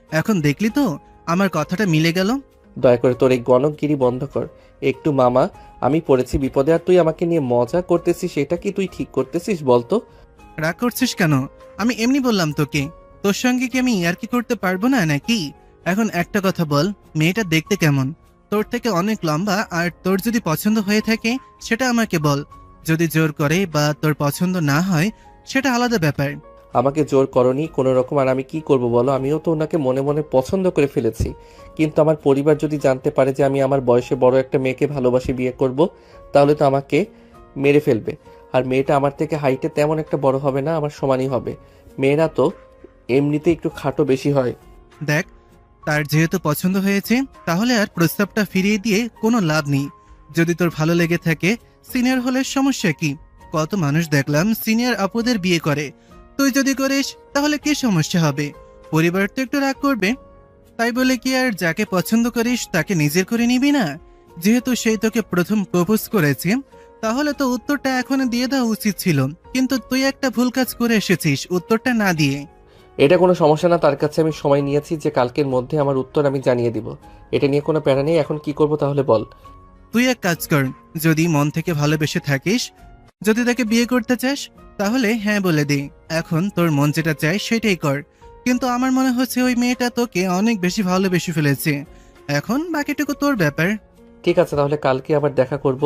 এখন দেখলি তো আমার কথাটা মিলে গেল। দয়া করে তোর এই গণকগিরি বন্ধ কর একটু মামা। আমি পড়েছি বিপদে আর তুই আমাকে নিয়ে মজা করতেছিস, এটা কি তুই ঠিক করতেছিস বলতো? রাগ করছিস কেন? আমি এমনি বললাম তোকে। তোর সঙ্গে কি আমি ইয়ার্কি করতে পারবো না নাকি? এখন একটা কথা বল, মেয়েটা দেখতে কেমন? তোর থেকে অনেক লম্বা, আর তোর যদি পছন্দ হয়ে থাকে সেটা আমাকে বল। যদি জোর করে বা তোর পছন্দ না হয় সেটা আলাদা ব্যাপার। আমাকে জোর করনি কোনো রকম, আর আমি কি করব বলো? আমিও তো ওনাকে মনে মনে পছন্দ করে ফেলেছি। কিন্তু আমার পরিবার যদি জানতে পারে যে আমি আমার বয়সে বড় একটা মেয়েকে ভালোবাসি বিয়ে করব, তাহলে তো আমাকে মেরে ফেলবে। আর মেয়েটা আমার থেকে হাইটে তেমন একটা বড় হবে না, আমার সমানই হবে। মেয়েরা তো এমনিতে একটু খাটো বেশি হয়। দেখ, তার যেহেতু পছন্দ হয়েছে তাহলে আর প্রস্তাবটা ফিরিয়ে দিয়ে কোনো লাভ নেই। যদি তোর ভালো লেগে থাকে, সিনিয়র হলে সমস্যা কি? কত মানুষ দেখলাম সিনিয়র আপুদের বিয়ে করে। তুই যদি করিস তাহলে কি সমস্যা হবে? পরিবার তো একটু রাগ করবে। তাই বলে কি আর যাকে পছন্দ করিস তাকে নিজের করে নিবি না? যেহেতু সেই তোকে প্রথম প্রপোজ করেছে, তাহলে তো উত্তরটা এখন দিয়ে দেওয়া উচিত ছিল। কিন্তু তুই একটা ভুল কাজ করে এসেছিস উত্তরটা না দিয়ে। এটা কোনো সমস্যা না, তার কাছে আমি সময় নিয়েছি যে কালকের মধ্যে আমার উত্তর আমি জানিয়ে দিব। এটা নিয়ে কোনো প্যারা নেই। এখন কি করব তাহলে বল? তুই এক কাজ কর, যদি মন থেকে ভালোবেসে থাকিস, যদি তাকে বিয়ে করতে চাস, তাহলে হ্যাঁ বলে দে। এখন তোর মন যেটা চায় সেটাই কর। কিন্তু আমার মনে হচ্ছে ওই মেয়েটা তোকে অনেক বেশি ভালোবেসে ফেলেছে। এখন বাকিটুকু তোর ব্যাপার। ঠিক আছে, তাহলে কালকে আবার দেখা করব।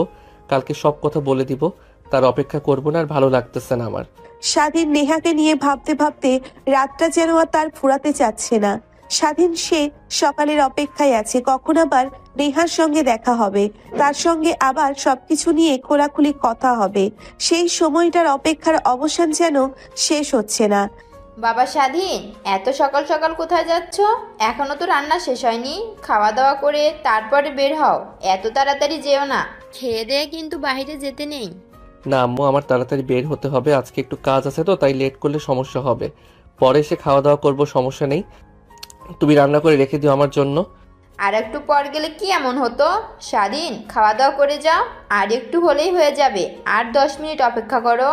কালকে সব কথা বলে দিব। তার অপেক্ষা করব না, আর ভালো লাগতেছে না আমার। স্বাধীন নেহাকে নিয়ে ভাবতে ভাবতে রাতটা যেন আর তার ফুরাতে চাচ্ছে না। স্বাধীন সে সকালের অপেক্ষায় আছে, কখন আবার নেহার সঙ্গে দেখা হবে, তার সঙ্গে আবার সবকিছু নিয়ে খোলাখুলি কথা হবে। সেই সময়টার অপেক্ষার অবসান যেন শেষ হচ্ছে না। বাবা স্বাধীন, এত সকাল সকাল কোথায় যাচ্ছ? এখনো তো রান্না শেষ হয়নি। খাওয়া দাওয়া করে তারপরে বের হও। এত তাড়াতাড়ি যেও না, খেয়ে দেয়ে কিন্তু বাইরে যেতে নেই। না আম্মু, আমার তাড়াতাড়ি বের হতে হবে। আজকে একটু কাজ আছে তো, তাই লেট করলে সমস্যা হবে। পরে এসে খাওয়া দাওয়া করব, সমস্যা নেই। তুমি রান্না করে রেখে দিও আমার জন্য। আর একটু পর গেলে কি এমন হতো? স্বাধীন, খাওয়া দাওয়া করে যাও। আর একটু হলেই হয়ে যাবে, আর 10 মিনিট অপেক্ষা করো।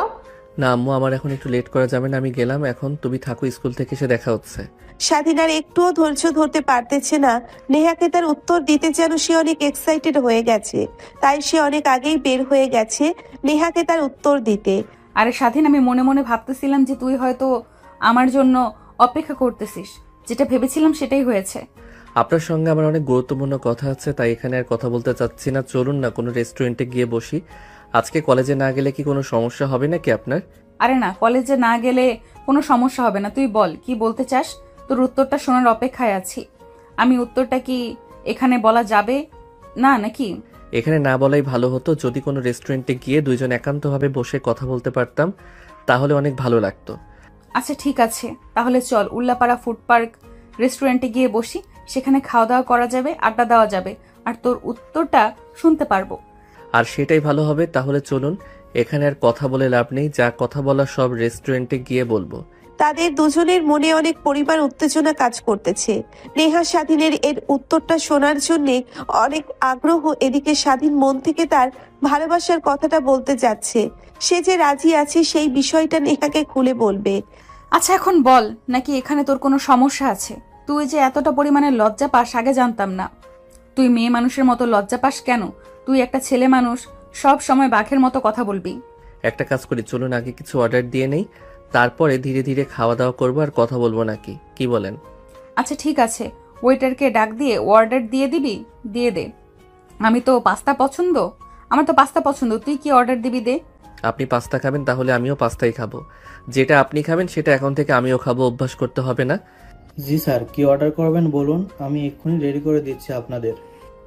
না আম্মু, আমার এখন একটু লেট করা যাবে না। আমি গেলাম এখন, তুমি থাকো, স্কুল থেকে এসে দেখা হচ্ছে। স্বাধীন আর একটুও ধৈর্য ধরতে পারতেছে না। নেহাকে তার উত্তর দিতে যেন সে অনেক এক্সাইটেড হয়ে গেছে, তাই সে অনেক আগেই বের হয়ে গেছে নেহাকে তার উত্তর দিতে। আরে স্বাধীন, আমি মনে মনে ভাবতেছিলাম যে তুই হয়তো আমার জন্য অপেক্ষা করতেছিস। যেটা ভেবেছিলাম সেটাই হয়েছে। আপনার সঙ্গে আমার অনেক গুরুত্বপূর্ণ কথা আছে, তাই এখানে আর কথা বলতে চাচ্ছি না। চলুন না কোনো রেস্টুরেন্টে গিয়ে বসি। আজকে কলেজে না গেলে কি কোনো সমস্যা হবে নাকি আপনার? আরে না, কলেজে না গেলে কোনো সমস্যা হবে না। তুই বল কি বলতে চাস, তোর উত্তরটা শোনার অপেক্ষায় আছি। আমি উত্তরটা কি এখানে বলা যাবে না নাকি? এখানে না বলাই ভালো হতো। যদি কোনো রেস্টুরেন্টে গিয়ে দুইজন একান্তভাবে বসে কথা বলতে পারতাম, তাহলে অনেক ভালো লাগতো। আচ্ছা ঠিক আছে, তাহলে চল উল্লাপাড়া ফুড পার্ক রেস্টুরেন্টে গিয়ে বসি। সেখানে খাওয়া দাওয়া করা যাবে, আড্ডা দেওয়া যাবে, আর তোর উত্তরটা শুনতে পারবো। আর সেটাই ভালো হবে। তাহলে চলুন, এখানে আর কথা বলে লাভ নেই। যা কথা বলা সব রেস্টুরেন্টে গিয়ে বলবো। তাদের দুজনের মনে অনেক পরিমাণ উত্তেজনা কাজ করতেছে। নেহা স্বাধীনের এর উত্তরটা শোনার জন্য অনেক আগ্রহ। এদিকে স্বাধীন মন থেকে তার ভালোবাসার কথাটা বলতে যাচ্ছে। সে যে রাজি আছে সেই বিষয়টা নেহাকে খুলে বলবে। আচ্ছা এখন বল, নাকি এখানে তোর কোনো সমস্যা আছে? তুই যে এতটা পরিমাণে লজ্জা পাস আগে জানতাম না। তুই মেয়ে মানুষের মতো লজ্জা পাস কেন? তুই একটা ছেলে মানুষ, সব সময় বাঘের মতো কথা বলবি। একটা কাজ করি, চলুন আগে কিছু অর্ডার দিয়ে নেই, তারপরে ধীরে ধীরে খাওয়া দাওয়া করবো আর কথা বলবো নাকি, কি বলেন? আচ্ছা ঠিক আছে, ওয়েটারকে ডাক দিয়ে অর্ডার দিয়ে দিবি? দিয়ে দে। আমি তো পাস্তা পছন্দ, আমার তো পাস্তা পছন্দ, তুই কি অর্ডার দিবি দে। আপনি পাস্তা খাবেন তাহলে আমিও পাস্তাই খাবো। যেটা আপনি খাবেন সেটা এখন থেকে আমিও খাবো, অভ্যাস করতে হবে না? জি স্যার, কি অর্ডার করবেন বলুন, আমি এক্ষুনি রেডি করে দিচ্ছি আপনাদের।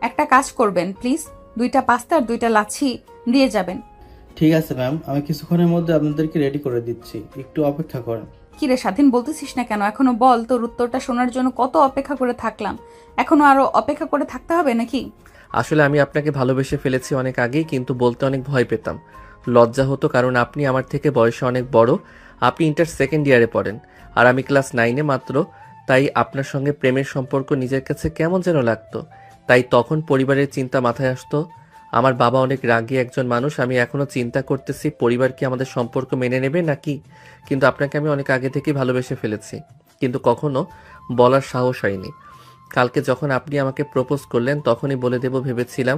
একটা কাজ করবেন প্লিজ, 2টা পাস্তা আর 2টা লাচ্ছি দিয়ে যাবেন। ঠিক আছে ম্যাম, আমি কিছুক্ষণের মধ্যে আপনাদেরকে রেডি করে দিচ্ছি, একটু অপেক্ষা করেন। কিরে স্বাধীন, বলতেছিস না কেন? এখনো বল, তোর উত্তরটা শোনার জন্য কত অপেক্ষা করে থাকলাম, এখনো আরো অপেক্ষা করে থাকতে হবে নাকি? আসলে আমি আপনাকে ভালোবেসে ফেলেছি অনেক আগেই, কিন্তু বলতে অনেক ভয় পেতাম, লজ্জা হতো, কারণ আপনি আমার থেকে বয়সে অনেক বড়। আপনি ইন্টার সেকেন্ড ইয়ারে পড়েন আর আমি ক্লাস 9-এ মাত্র। তাই আপনার সঙ্গে প্রেমের সম্পর্ক নিজের কাছে কেমন যেন লাগতো। তাই তখন পরিবারের চিন্তা মাথায় আসতো। আমার বাবা অনেক রাগী একজন মানুষ, আমি এখনও চিন্তা করতেছি পরিবার কি আমাদের সম্পর্ক মেনে নেবে নাকি। কিন্তু আপনাকে আমি অনেক আগে থেকেই ভালোবেসে ফেলেছি, কিন্তু কখনো বলার সাহস হয়নি। কালকে যখন আপনি আমাকে প্রপোজ করলেন তখনই বলে দেব ভেবেছিলাম,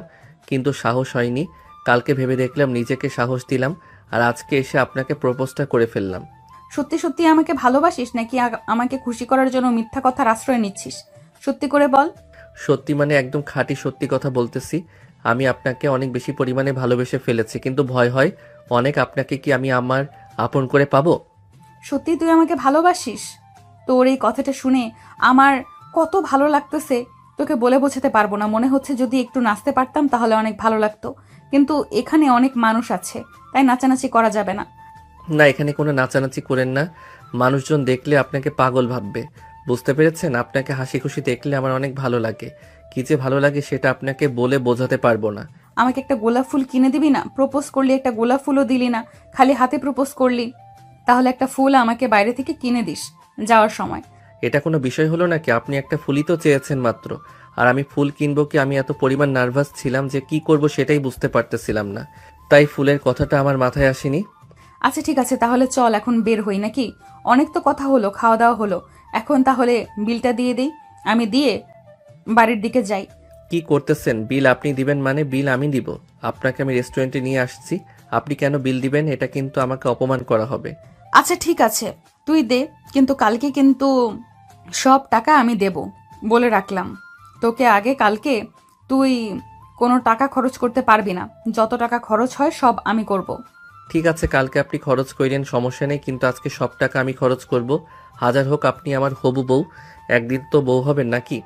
কিন্তু সাহস হয়নি। কালকে ভেবে দেখলাম, নিজেকে সাহস দিলাম, আর আজকে এসে আপনাকে প্রপোজটা করে ফেললাম। সত্যি সত্যি আমাকে ভালোবাসিস নাকি আমাকে খুশি করার জন্য মিথ্যা কথার আশ্রয় নিচ্ছিস? সত্যি করে বল। সত্যি মানে একদম খাঁটি সত্যি কথা বলতেছি। আমি আপনাকে অনেক বেশি পরিমাণে ভালোবেসে ফেলেছি, কিন্তু ভয় হয় অনেক, আপনাকে কি আমি আমার আপন করে পাবো? সত্যি তুই আমাকে ভালোবাসিস? তোর এই কথাটা শুনে আমার কত ভালো লাগতেছে, তোকে বলে বোঝাতে পারবো না। মনে হচ্ছে যদি একটু নাচতে পারতাম তাহলে অনেক ভালো লাগতো, কিন্তু এখানে অনেক মানুষ আছে, তাই নাচানাচি করা যাবে না। না, এখানে কোনো নাচানাচি করেন না, মানুষজন দেখলে আপনাকে পাগল ভাববে। বুঝতে পেরেছেন? আপনাকে হাসি খুশি দেখলে আমার অনেক ভালো লাগে। কি যে ভালো লাগে সেটা আপনাকে বলে বোঝাতে পারবো না। আমাকে একটা গোলাপ ফুল কিনে দিবি না? প্রপোজ করলি, একটা গোলাপ ফুলও দিলি না, খালি হাতে প্রপোজ করলি। তাহলে একটা ফুল আমাকে বাইরে থেকে কিনে দিস যাওয়ার সময়। এটা কোনো বিষয় হলো নাকি? আপনি একটা ফুলই তো চেয়েছেন মাত্র, আর আমি ফুল কিনবো কি? আমি এত পরিমাণ নার্ভাস ছিলাম যে কি করব সেটাই বুঝতে পারতেছিলাম না, তাই ফুলের কথাটা আমার মাথায় আসেনি। আচ্ছা ঠিক আছে, তাহলে চল এখন বের হই নাকি? অনেক তো কথা হলো, খাওয়া দাওয়া হলো, এখন তাহলে বিলটা দিয়ে দিই, আমি দিয়ে বাড়ির দিকে যাই। কি করতেছেন? বিল আপনি দিবেন মানে? বিল আমি দিব? আপনাকে আমি রেস্টুরেন্টে নিয়ে আসছি, আপনি কেন বিল দিবেন? এটা কিন্তু আমাকে অপমান করা হবে। আচ্ছা ঠিক আছে, তুই দে, কিন্তু কালকে কিন্তু সব টাকা আমি দেব, বলে রাখলাম তোকে আগে। কালকে তুই কোনো টাকা খরচ করতে পারবি না, যত টাকা খরচ হয় সব আমি করব। ঠিক আছে, কালকে আপনি খরচ করেন, সমস্যা নেই, কিন্তু আজকে সব টাকা আমি খরচ করব। হাজার হোক আপনি আমার হবু বউ, একদিন তো বউ হবেন নাকি?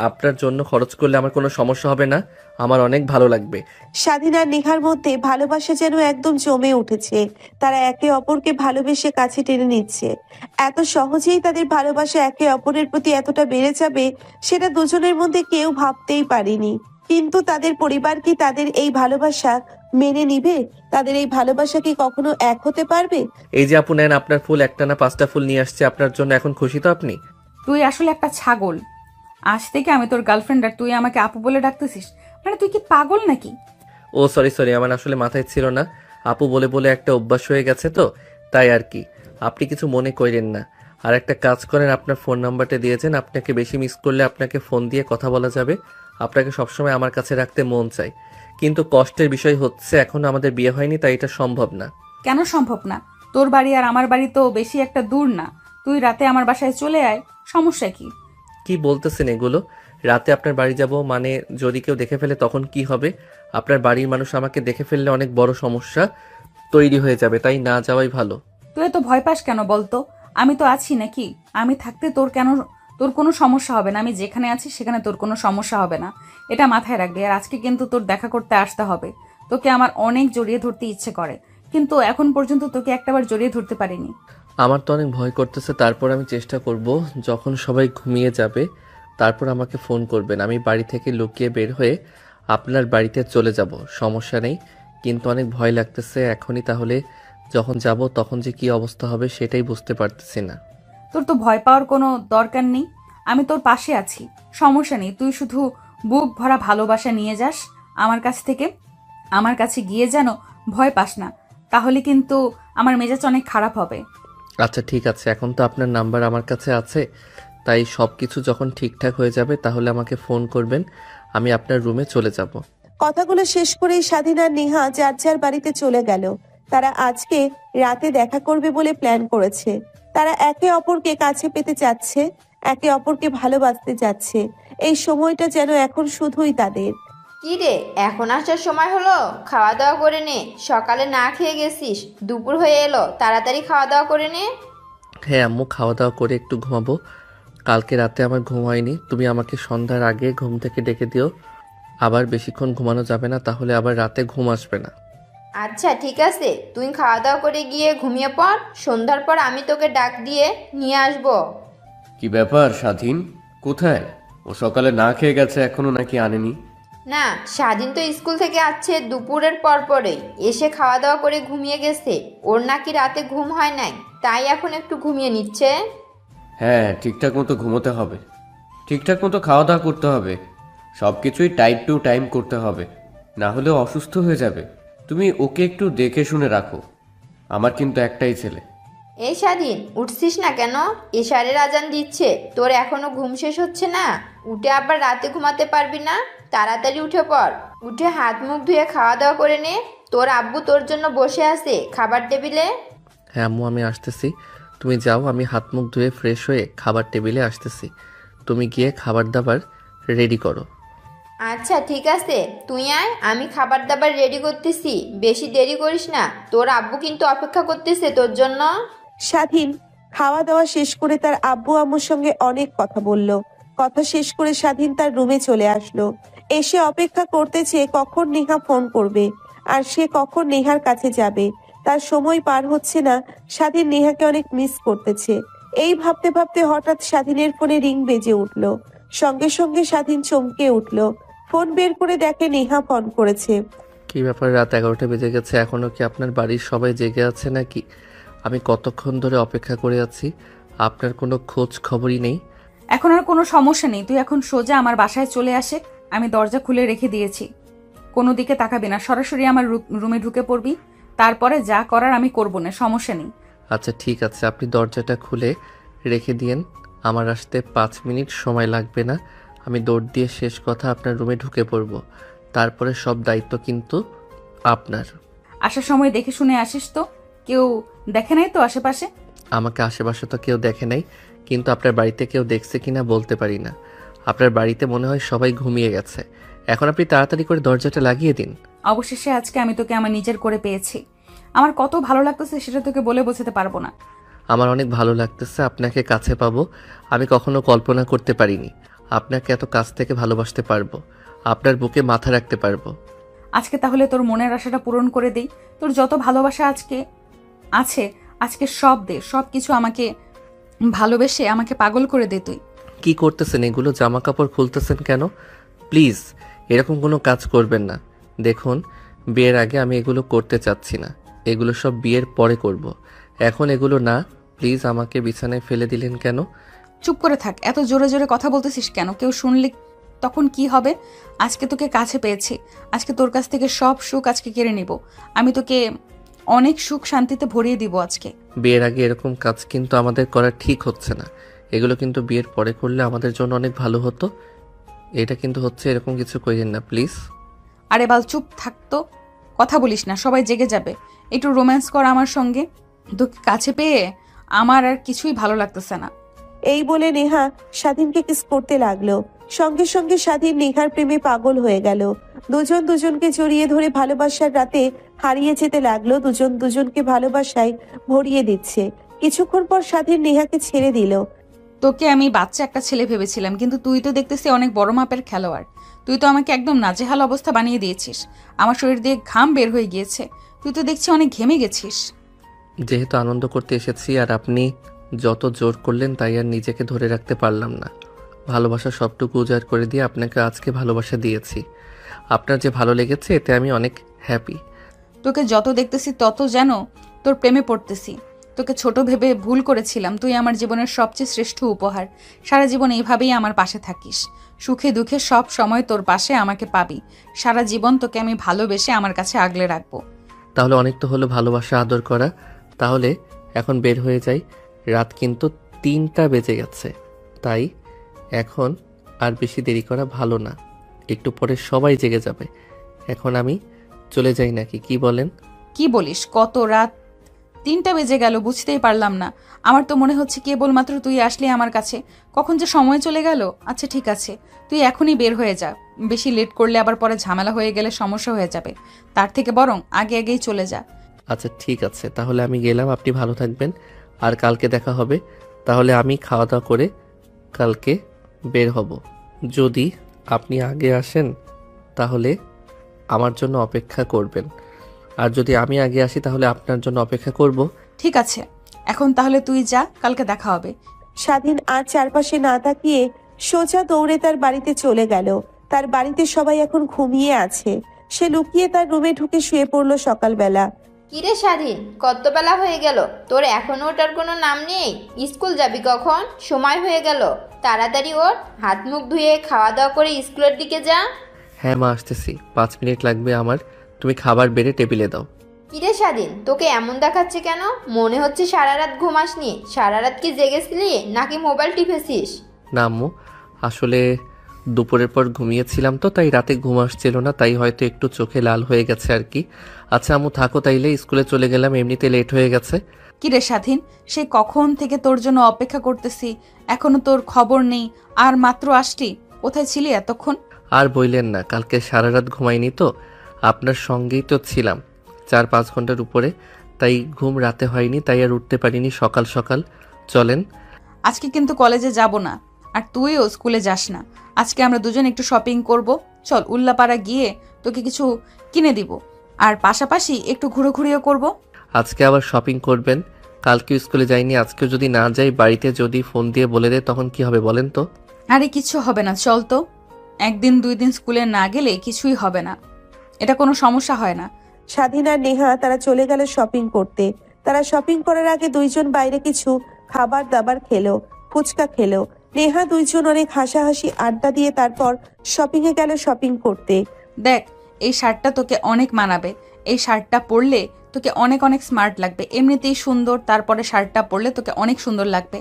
আপনার জন্য খরচ করলে আমার কোনো সমস্যা হবে না, আমার অনেক ভালো লাগবে। স্বাধীন আর নিহার মধ্যে ভালোবাসা যেন একদম জমে উঠেছে। তারা একে অপরকে ভালোবেসে কাছে টেনে নিচ্ছে। এত সহজেই তাদের ভালোবাসা একে অপরের প্রতি এতটা বেড়ে যাবে সেটা দুজনের মধ্যে কেউ ভাবতেই পারেনি। কিন্তু তাদের পরিবার কি তাদের এই ভালোবাসা মেনে নিবে? তাদের এই ভালোবাসা কি কখনো এক হতে পারবে? এই যে আপু নেন আপনার ফুল, একটা না 5টা ফুল নিয়ে আসছে আপনার জন্য, এখন খুশি তো আপনি? তুই আসলে একটা ছাগল। আজ থেকে আমি তোর গার্লফ্রেন্ড আর তুই আমাকে আপু বলে ডাকতেছিস? মানে তুই কি পাগল নাকি? ও সরি সরি, আমার আসলে মাথায় ছিল না, আপু বলে বলে একটা অভ্যাস হয়ে গেছে তো, তাই আর কি। আপনি কিছু মনে করেন না। আর একটা কাজ করেন, আপনার ফোন নাম্বারটা দিয়েছেন, আপনাকে বেশি মিস করলে আপনাকে ফোন দিয়ে কথা বলা যাবে। আপনাকে সবসময় আমার কাছে রাখতে মন চাই, কিন্তু কষ্টের বিষয় হচ্ছে এখনো আমাদের বিয়ে হয়নি, তাই এটা সম্ভব না। কেন সম্ভব না? তোর বাড়ি আর আমার বাড়ি তো বেশি একটা দূর না, তুই রাতে আমার বাসায় চলে আয়, সমস্যা কি? কি বলতেছেন এগুলো? রাতে আপনার বাড়ি যাব মানে যদি কেউ দেখে ফেলে তখন কি হবে? আপনার বাড়ির মানুষ আমাকে দেখে ফেললে অনেক বড় সমস্যা তৈরি হয়ে যাবে, তাই না যাওয়াই ভালো। তুই এত ভয় পাস কেন বলতো? আমি তো আছি নাকি? আমি থাকতে তোর কোনো সমস্যা হবে না, আমি যেখানে আছি সেখানে তোর কোনো সমস্যা হবে না, এটা মাথায় রাখবি। আর আজকে কিন্তু তোর দেখা করতে আসতে হবে। তোকে আমার অনেক জড়িয়ে ধরতে ইচ্ছে করে, কিন্তু এখন পর্যন্ত তোকে একটাবার জড়িয়ে ধরতে পারিনি। আমার তো অনেক ভয় করতেছে, তারপর আমি চেষ্টা করব, যখন সবাই ঘুমিয়ে যাবে তারপর আমাকে ফোন করবেন, আমি বাড়ি থেকে লুকিয়ে বের হয়ে আপনার বাড়িতে চলে যাব, সমস্যা নেই। কিন্তু অনেক ভয় লাগতেছে এখনই, তাহলে যখন যাব তখন যে কি অবস্থা হবে সেটাই বুঝতে পারতেছি না। তোর তো ভয় পাওয়ার কোনো দরকার নেই, আমি তোর পাশে আছি, সমস্যা নেই। তুই শুধু বুক ভরা ভালোবাসা নিয়ে যাস আমার কাছ থেকে, আমার কাছে গিয়ে যেন ভয় পাস না, তাহলে কিন্তু আমার মেজাজ অনেক খারাপ হবে। আচ্ছা ঠিক আছে, এখন তো আপনার নাম্বার আমার কাছে আছে, তাই সব কিছু যখন ঠিকঠাক হয়ে যাবে তাহলে আমাকে ফোন করবেন, আমি আপনার রুমে চলে যাব। কথাগুলো শেষ করেই স্বাধীন আর নেহা যার যার বাড়িতে চলে গেল। তারা আজকে রাতে দেখা করবে বলে প্ল্যান করেছে। তারা একে অপরকে কাছে পেতে চাচ্ছে, একে অপরকে ভালোবাসতে যাচ্ছে। এই সময়টা যেন এখন শুধুই তাদের। কি রে, এখন আসার সময় হলো? খাওয়া দাওয়া করে নে, সকালে না খেয়ে গেছিস, দুপুর হয়ে এলো, তাড়াতাড়ি খাওয়া দাওয়া করে নে। হ্যাঁ আম্মু, খাওয়া দাওয়া করে একটু ঘুমাবো। কালকে রাতে আমার ঘুম হয়নি, তুমি আমাকে সন্ধ্যার আগে ঘুম থেকে ডেকে দিও। আবার বেশিক্ষণ ঘুমানো যাবে না, তাহলে আবার রাতে ঘুম আসবে না। আচ্ছা ঠিক আছে, তুই খাওয়া দাওয়া করে গিয়ে ঘুমিয়ে পড়, সন্ধ্যার পর আমি তোকে ডাক দিয়ে নিয়ে আসবো। কি ব্যাপার স্বাধীন, কোথায়? ও সকালে না খেয়ে গেছে, এখনো নাকি আনেনি? না, স্বাধীন তো স্কুল থেকে আসছে দুপুরের পর পরেই, এসে খাওয়া দাওয়া করে ঘুমিয়ে গেছে। ওর নাকি রাতে ঘুম হয় নাই, তাই এখন একটু ঘুমিয়ে নিচ্ছে। হ্যাঁ, ঠিকঠাক মতো ঘুমোতে হবে, ঠিকঠাক মতো খাওয়া দাওয়া করতে হবে, সব কিছুই টাইম টু টাইম করতে হবে, না হলে অসুস্থ হয়ে যাবে। তুমি ওকে একটু দেখে শুনে রাখো, আমার কিন্তু একটাই ছেলে। এই স্বাধীন, উঠছিস না কেন? এশারের আজান দিচ্ছে, তোর এখনো ঘুম শেষ হচ্ছে না? উঠে আবার রাতে ঘুমাতে পারবি না? তাড়াতাড়ি উঠে পড়, উঠে হাত মুখ ধুয়ে খাওয়া দাওয়া করে নে। তোর আব্বু তোর জন্য বসে আছে খাবার টেবিলে। হ্যাঁ আম্মু, আমি আসতেছি। তুমি যাও, আমি হাত মুখ ধুয়ে ফ্রেশ হয়ে খাবার টেবিলে আসতেছি। তুমি গিয়ে খাবার দাবার রেডি করো। আচ্ছা ঠিক আছে, তুই আয়, আমি খাবার দাবার রেডি করতেছি, বেশি দেরি করিস না, তোর আব্বু কিন্তু অপেক্ষা করতেছে তোর জন্য। স্বাধীন খাওয়া দাওয়া শেষ করে তার আব্বু আম্মুর সঙ্গে অনেক কথা বলল। কথা শেষ করে স্বাধীন তার রুমে চলে আসলো। এসে অপেক্ষা করতেছে কখন নেহা ফোন করবে আর সে কখন নেহার কাছে যাবে। তার সময় পার হচ্ছে না, স্বাধীন নেহাকে অনেক মিস করতেছে। এই ভাবতে ভাবতে হঠাৎ স্বাধীনের ফোনে রিং বেজে উঠলো। সঙ্গে সঙ্গে স্বাধীন চমকে উঠলো। ফোন বের করে দেখে নেহা ফোন করেছে। কি ব্যাপার, রাত 11টা বেজে গেছে, এখনো কি আপনার বাড়ির সবাই জেগে আছে নাকি? আমি কতক্ষণ ধরে অপেক্ষা করে আছি, আপনার কোনো খোঁজ খবরই নেই। এখন আর কোনো সমস্যা নেই, তুই এখন সোজা আমার বাসায় চলে আসে। আমি দরজা খুলে রেখে দিয়েছি, কোনো দিকে তাকাবি না, সরাসরি আমার রুমে ঢুকে পড়বি। তারপরে যা করার আমি করব না, সমস্যা নেই। আচ্ছা ঠিক আছে, আপনি দরজাটা খুলে রেখে দিয়েন, আমার আসতে 5 মিনিট সময় লাগবে না। আমি দৌড় দিয়ে শেষ কথা আপনার রুমে ঢুকে পড়ব, তারপরে সব দায়িত্ব কিন্তু আপনার। আসার সময় দেখে শুনে আসিস তো, কেউ দেখে নাই তো আশেপাশে? আমাকে আশেপাশে তো কেউ দেখে নাই, কিন্তু আপনার বাড়িতে কেউ দেখছে কিনা বলতে পারি না। আপনার বাড়িতে মনে হয় সবাই ঘুমিয়ে গেছে। এখন আপনি তাড়াতাড়ি করে দরজাটা লাগিয়ে দিন। অবশেষে আজকে আমি তোকে আমার নিজের করে পেয়েছি। আমার কত ভালো লাগতেছে সেটা তোকে বলে বোঝাতে পারবো না। আমার অনেক ভালো লাগতেছে আপনাকে কাছে পাবো। আমি কখনো কল্পনা করতে পারিনি আপনাকে এত কাছ থেকে ভালোবাসতে পারবো, আপনার বুকে মাথা রাখতে পারবো। আজকে তাহলে তোর মনের আশাটা পূরণ করে দেই। তোর যত ভালোবাসা আজকে আছে, আজকে সব দে, সব কিছু আমাকে ভালোবেসে আমাকে পাগল করে দে তুই। কি করতেছেন এগুলো? জামা কাপড় খুলতেছেন কেন? প্লিজ এরকম কোনো কাজ করবেন না। দেখুন, বিয়ের আগে আমি এগুলো করতে চাচ্ছি না, এগুলো সব বিয়ের পরে করব। এখন এগুলো না, প্লিজ। আমাকে বিছানায় ফেলে দিলেন কেন? চুপ করে থাক, এত জোরে জোরে কথা বলতেছিস কেন? কেউ শুনলে তখন কি হবে? আজকে তোকে কাছে পেয়েছি, আজকে তোর কাছ থেকে সব সুখ আজকে কেড়ে নিব। আমি তোকে অনেক সুখ শান্তিতে ভরিয়ে দিব আজকে। বিয়ের আগে এরকম কাজ কিন্তু আমাদের করা ঠিক হচ্ছে না। এগুলো কিন্তু বিয়ের পরে করলে আমাদের জন্য অনেক ভালো হতো। এটা কিন্তু হচ্ছে, এরকম কিছু কইেন না প্লিজ। আরে বাল, চুপ থাকতো, কথা বলিস না, সবাই জেগে যাবে। একটু রোম্যান্স কর আমার সঙ্গে, তোকে কাছে পেয়ে আমার আর কিছুই ভালো লাগতেছে না। এই বলে নেহা স্বাধীনকে কিস করতে লাগলো। সঙ্গে সঙ্গে স্বাধীন নেহার প্রেমে পাগল হয়ে গেল। দুজন দুজনকে জড়িয়ে ধরে ভালোবাসার রাতে হারিয়ে যেতে লাগলো। দুজন দুজনকে ভালোবাসায় ভরিয়ে দিচ্ছে। কিছুক্ষণ পর স্বাধীন নেহাকে ছেড়ে দিল। তোকে আমি বাচ্চা একটা ছেলে ভেবেছিলাম, কিন্তু তুই তো দেখতেছি অনেক বড় মাপের খেলোয়াড়। তুই তো আমাকে একদম নাজেহাল অবস্থা বানিয়ে দিয়েছিস। আমার শরীর দিয়ে ঘাম বের হয়ে গিয়েছে, তুই তো দেখছি অনেক ঘেমে গেছিস। যেহেতু আনন্দ করতে এসেছি আর আপনি যত জোর করলেন, তাই আর নিজেকে ধরে রাখতে পারলাম না। ভালোবাসা সবটুকু উজাড় করে দিয়ে আপনাকে আজকে ভালোবাসা দিয়েছি। আপনার যে ভালো লেগেছে, এতে আমি অনেক হ্যাপি। তোকে যত দেখতেছি তত যেন তোর প্রেমে পড়তেছি। তোকে ছোট ভেবে ভুল করেছিলাম, তুই আমার জীবনের সবচেয়ে শ্রেষ্ঠ উপহার। সারা জীবন এইভাবেই আমার পাশে থাকিস, সুখে দুঃখে সব সময় তোর পাশে আমাকে পাবি। সারা জীবন তোকে আমি ভালোবেসে আমার কাছে আগলে রাখবো। তাহলে অনেক তো হলো ভালোবাসা আদর করা। তাহলে এখন বের হয়ে যাই, রাত কিন্তু 3টা বেজে গেছে। তাই এখন আর বেশি দেরি করা ভালো না, একটু পরে সবাই জেগে যাবে। এখন আমি চলে যাই নাকি, কি বলেন? কি বলিস? কত রাত 3টা বেজে গেল, বুঝতেই পারলাম না। আমার তো মনে হচ্ছে কেবলমাত্র তুই আসলি আমার কাছে, কখন যে সময় চলে গেল। আচ্ছা ঠিক আছে, তুই এখনই বের হয়ে যা। বেশি লেট করলে আবার পরে ঝামেলা হয়ে গেলে সমস্যা হয়ে যাবে। তার থেকে বরং আগে আগেই চলে যা। আচ্ছা ঠিক আছে, তাহলে আমি গেলাম। আপনি ভালো থাকবেন, আর কালকে দেখা হবে। তাহলে আমি খাওয়া দাওয়া করে কালকে বের হব। যদি আপনি আগে আসেন তাহলে আমার জন্য অপেক্ষা করবেন, আর যদি আমি আগে আসি তাহলে আপনার জন্য অপেক্ষা করব। ঠিক আছে, এখন তাহলে তুই যা, কালকে দেখা হবে। স্বাধীন আর চারপাশে না তাকিয়ে সোজা দৌড়ে তার বাড়িতে চলে গেল। তার বাড়িতে সবাই এখন ঘুমিয়ে আছে। সে লুকিয়ে তার রুমে ঢুকে শুয়ে পড়লো সকালবেলা। কিরে স্বাধীন, কত বেলা হয়ে গেল, তোর এখনো ওটার কোনো নাম নেই? স্কুল যাবি কখন? সময় হয়ে গেল, তাড়াতাড়ি ওর, হাত মুখ ধুয়ে খাওয়া দাওয়া করে স্কুলের দিকে যা। হ্যাঁ মা, আসতেছি, 5 মিনিট লাগবে আমার। তুমি খাবার বেড়ে টেবিলে দাও। কিরে স্বাধীন, তোকে এমন দেখাচ্ছে কেন? মনে হচ্ছে সারা রাত ঘুমাসনি। সারা রাত কি জেগেছিলি নাকি মোবাইল টিপেছিস? না আম্মু, আসলে দুপুরের পর ঘুমিয়েছিলাম তো, তাই রাতে ঘুম আসছিল না, তাই হয়তো একটু চোখে লাল হয়ে গেছে আর কি। আচ্ছা আম্মু থাকো, তাইলে স্কুলে চলে গেলাম, এমনিতে লেট হয়ে গেছে। কিরে স্বাধীন, সে কখন থেকে তোর জন্য অপেক্ষা করতেছি, এখনো তোর খবর নেই, আর মাত্র আসলি। কোথায় ছিলি এতক্ষণ? আর বইলেন না, কালকে সারা রাত ঘুমাইনি তো, আপনার সঙ্গেই তো ছিলাম 4-5 ঘন্টার উপরে, তাই ঘুম রাতে হয়নি, তাই আর উঠতে পারিনি সকাল সকাল। চলেন। আজকে কিন্তু কলেজে যাব না, আর তুইও স্কুলে যাস না। আজকে আমরা দুজন একটু শপিং করব। চল উল্লাপাড়া গিয়ে তোকে কিছু কিনে দিব, আর পাশাপাশি একটু ঘুরোঘুরিও করব। আজকে আবার শপিং করবেন? কালকেও স্কুলে যাইনি, আজকেও যদি না যাই, বাড়িতে যদি ফোন দিয়ে বলে দেয় তখন কি হবে বলেন তো? আরে কিছু হবে না, চল তো। 1 দিন 2 দিন স্কুলে না গেলে কিছুই হবে না, এটা কোনো সমস্যা হয় না। স্বাধীন আর নেহা তারা চলে গেল শপিং করতে। তারা শপিং করার আগে দুইজন বাইরে কিছু খাবার দাবার খেলো, ফুচকা খেলো। নেহা দুইজন অনেক হাসাহাসি আড্ডা দিয়ে তারপর শপিং এ গেল শপিং করতে। দেখ, এই শার্টটা তোকে অনেক মানাবে। এই শার্টটা পরলে তোকে অনেক অনেক স্মার্ট লাগবে, এমনিতেই সুন্দর, তারপরে শার্টটা পরলে তোকে অনেক সুন্দর লাগবে।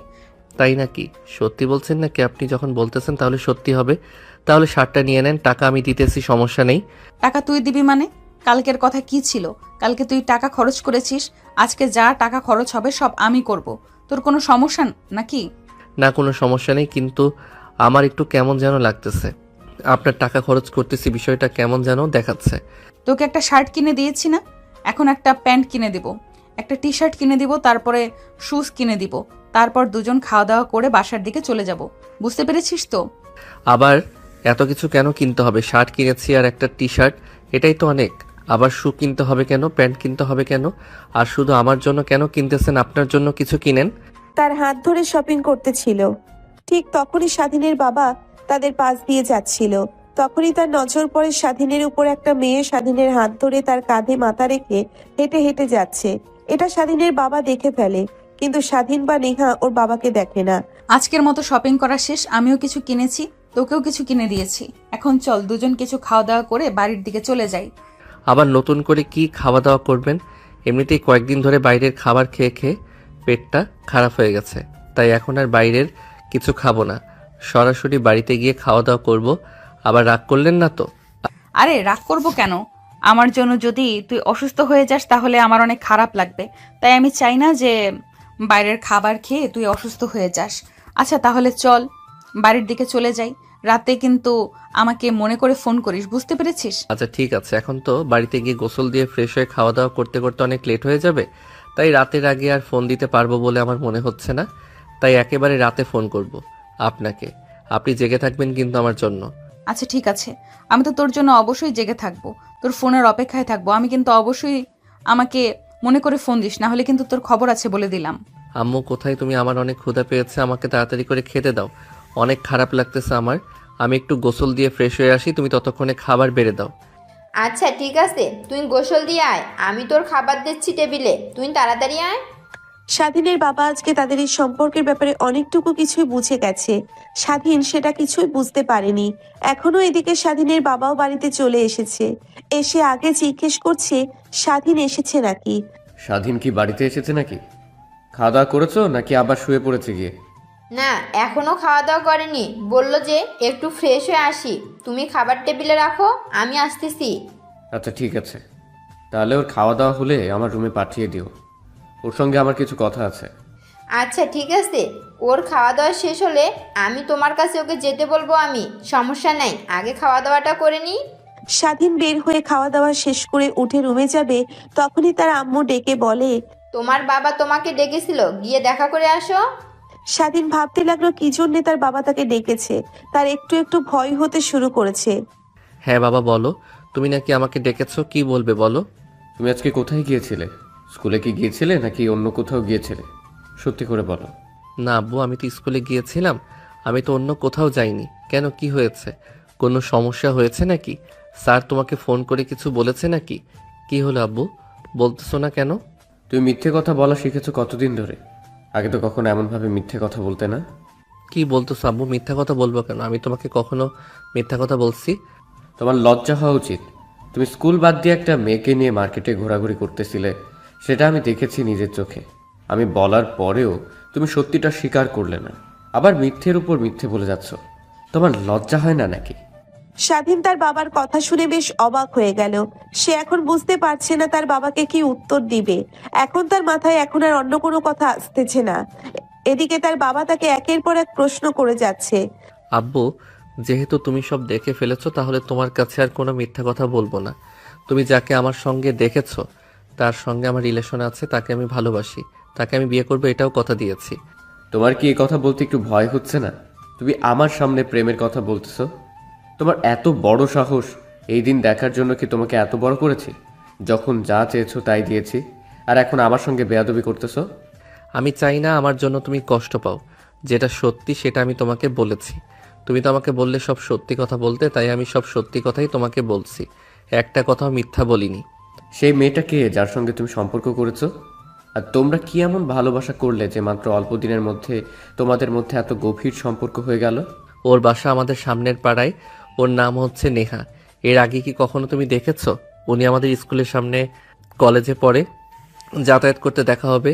তাই নাকি? সত্যি বলছেন নাকি? আপনি যখন বলতেছেন তাহলে সত্যি হবে। তাহলে শার্টটা নিয়ে নেন, টাকা আমি দিতেছি, সমস্যা নেই। টাকা তুই দিবি মানে? কালকের কথা কি ছিল? কালকে তুই টাকা খরচ করেছিস, আজকে যা টাকা খরচ হবে সব আমি করব। তোর কোনো সমস্যা নাকি? না, কোনো সমস্যা নেই, কিন্তু আমার একটু কেমন যেন লাগতেছে। আপনার টাকা খরচ করতেছি, বিষয়টা কেমন যেন দেখাচ্ছে। তোকে একটা শার্ট কিনে দিয়েছি না, এখন একটা প্যান্ট কিনে দিব, একটা টি শার্ট কিনে দিব, তারপরে শুজ কিনে দিব, তারপর দুজন খাওয়া দাওয়া করে বাসার দিকে চলে যাব। বুঝতে পেরেছিস তো? আবার এত কিছু কেন কিনতে হবে? শার্ট কিনেছি আর একটা টি শার্ট, এটাই তো অনেক। আবার শু কিনতে হবে কেন? প্যান্ট কিনতে হবে কেন? আর শুধু আমার জন্য কেন কিনতেছেন? আপনার জন্য কিছু কিনেন। তার হাত ধরে শপিং করতেছিল। ঠিক তখনই স্বাধীনের বাবা তাদের পাশ দিয়ে যাচ্ছিল। তখনই তার নজর পড়ে স্বাধীনের উপর একটা মেয়ে স্বাধীনের হাত ধরে তার কাঁধে মাথা রেখে হেঁটে হেঁটে যাচ্ছে। এটা স্বাধীনের বাবা দেখে ফেলে, কিন্তু স্বাধীন বা নেহা ওর বাবাকে দেখে না। আজকের মতো শপিং করা শেষ, আমিও কিছু কিনেছি, তোকেও কিছু কিনে দিয়েছি। এখন চল দুজন কিছু খাওয়া দাওয়া করে বাড়ির দিকে চলে যাই। আবার নতুন করে কি খাওয়া দাওয়া করবেন? এমনিতেই কয়েকদিন ধরে বাইরের খাবার খেয়ে খেয়ে পেটটা খারাপ হয়ে গেছে, তাই এখন আর বাইরের কিছু খাবো না, সরাসরি বাড়িতে গিয়ে খাওয়া দাওয়া করব। আবার রাগ করলেন না তো? আরে রাগ করব কেন? আমার জন্য যদি তুই অসুস্থ হয়ে যাস তাহলে আমার অনেক খারাপ লাগবে, তাই আমি চাই না যে বাইরের খাবার খেয়ে তুই অসুস্থ হয়ে যাস। আচ্ছা তাহলে চল বাড়ির দিকে চলে যাই। রাতে কিন্তু আমাকে মনে করে ফোন করিস, বুঝতে পেরেছিস? আচ্ছা ঠিক আছে, এখন তো বাড়িতে গিয়ে গোসল দিয়ে ফ্রেশ হয়ে খাওয়া দাওয়া করতে করতে অনেক লেট হয়ে যাবে, তাই রাতের আগে আর ফোন দিতে পারবো বলে আমার মনে হচ্ছে না, তাই একেবারে রাতে ফোন করব আপনাকে। আপনি জেগে থাকবেন কিন্তু আমার জন্য। আচ্ছা ঠিক আছে, আমি তো তোর জন্য অবশ্যই জেগে থাকবো, তোর ফোনের অপেক্ষায় থাকবো। আমি কিন্তু অবশ্যই, আমাকে মনে করে ফোন দিস, না হলে কিন্তু তোর খবর আছে বলে দিলাম। আম্মু কোথায় তুমি? আমার অনেক ক্ষুধা পেয়েছে, আমাকে তাড়াতাড়ি করে খেতে দাও, অনেক খারাপ লাগতেছে আমার। আমি একটু গোসল দিয়ে ফ্রেশ হয়ে আসি, তুমি ততক্ষণে খাবার বেড়ে দাও। আচ্ছা ঠিক আছে, তুই গোসল দিয়ে আয়, আমি তোর খাবার দিচ্ছি টেবিলে, তুই তাড়াতাড়ি আয়। স্বাধীনের বাবা আজকে তাদের এই সম্পর্কের ব্যাপারে অনেকটুকু কিছুই বুঝে গেছে। স্বাধীন সেটা কিছুই বুঝতে পারেনি। এখনো এদিকে স্বাধীনের বাবাও বাড়িতে চলে এসেছে। এসে আগে জিজ্ঞেস করছে স্বাধীন এসেছে নাকি। স্বাধীন কি বাড়িতে এসেছে নাকি? খাওয়া দাওয়া করেছো নাকি আবার শুয়ে পড়েছে গিয়ে? না, এখনো খাওয়া দাওয়া করেনি, বললো যে একটু ফ্রেশ হয়ে আসি, তুমি খাবার টেবিলে রাখো, আমি আসতেছি। আচ্ছা ঠিক আছে, তাহলে ওর খাওয়া দাওয়া হলে আমার রুমে পাঠিয়ে দিও। ওর সঙ্গে আমার কিছু কথা আছে। আচ্ছা ঠিক আছে, ওর খাওয়া দাওয়া শেষ হলে আমি তোমার কাছে ওকে যেতে বলবো। আমি সমস্যা নাই, আগে খাওয়া দাওয়াটা করে নিই। স্বাধীন বের হয়ে খাওয়া দাওয়া শেষ করে উঠে রুমে যাবে, তখনই তার আম্মু ডেকে বলে। তোমার বাবা তোমাকে ডেকেছিল, গিয়ে দেখা করে আসো। স্বাধীন ভাবতে লাগলো কি জন্যে তার বাবা তাকে ডেকেছে। তার একটু একটু ভয় হতে শুরু করেছে। হ্যাঁ বাবা বলো, তুমি নাকি আমাকে ডেকেছো, কি বলবে বলো। তুমি আজকে কোথায় গিয়েছিলে? স্কুলে কি গিয়েছিলে নাকি অন্য কোথাও গিয়েছিলে? সত্যি করে বলো। না আব্বু, আমি তো স্কুলে গিয়েছিলাম, আমি তো অন্য কোথাও যাইনি। কেন, কি হয়েছে? কোনো সমস্যা হয়েছে নাকি? স্যার তোমাকে ফোন করে কিছু বলেছে নাকি? কি হলো আব্বু, বলতেছো না কেন? তুমি মিথ্যে কথা বলা শিখেছো কতদিন ধরে? আগে তো কখনো এমনভাবে মিথ্যে কথা বলতে না। কি বলতেছো আব্বু, মিথ্যা কথা বলবো কেন? আমি তোমাকে কখনো মিথ্যা কথা বলছি? তোমার লজ্জা হওয়া উচিত। তুমি স্কুল বাদ দিয়ে একটা মেয়েকে নিয়ে মার্কেটে ঘোরাঘুরি করতেছিলে, সেটা আমি দেখেছি নিজের চোখে। আমি বলার পরেও তুমি সত্যিটা স্বীকার করলে না, আবার মিথ্যের উপর মিথ্যে বলে যাচ্ছ। তোমার লজ্জা হয় না নাকি? স্বাধীন তার বাবার কথা শুনে বেশ অবাক হয়ে গেল। সে এখন বুঝতে পারছে না তার বাবাকে কি উত্তর দিবে। এখন তার মাথায় এখন আর অন্য কোনো কথা আসতেছে না। এদিকে তার বাবা তাকে একের পর এক প্রশ্ন করে যাচ্ছে। আব্বু, যেহেতু তুমি সব দেখে ফেলেছো, তাহলে তোমার কাছে আর কোনো মিথ্যা কথা বলবো না। তুমি যাকে আমার সঙ্গে দেখেছো, তার সঙ্গে আমার রিলেশন আছে, তাকে আমি ভালোবাসি, তাকে আমি বিয়ে করবো, এটাও কথা দিয়েছি। তোমার কি এই কথা বলতে একটু ভয় হচ্ছে না? তুমি আমার সামনে প্রেমের কথা বলতেছো? তোমার এত বড় সাহস! এই দিন দেখার জন্য কি তোমাকে এত বড় করেছি? যখন যা চেয়েছো তাই দিয়েছি, আর এখন আমার সঙ্গে বেয়াদবি করতেছো? আমি চাই না আমার জন্য তুমি কষ্ট পাও। যেটা সত্যি সেটা আমি তোমাকে বলেছি। তুমি তো আমাকে বললে সব সত্যি কথা বলতে, তাই আমি সব সত্যি কথাই তোমাকে বলছি, একটা কথাও মিথ্যা বলিনি। সেই মেয়েটাকে যার সঙ্গে তুমি সম্পর্ক করেছো, আর তোমরা কি এমন ভালোবাসা করলে যে মাত্র অল্প দিনের মধ্যে তোমাদের মধ্যে এত গভীর সম্পর্ক হয়ে গেল? ওর বাসা আমাদের সামনের পাড়ায়, ওর নাম হচ্ছে নেহা। এর আগে কি কখনো তুমি দেখেছো? উনি আমাদের স্কুলের সামনে কলেজে পড়ে, যাতায়াত করতে দেখা হবে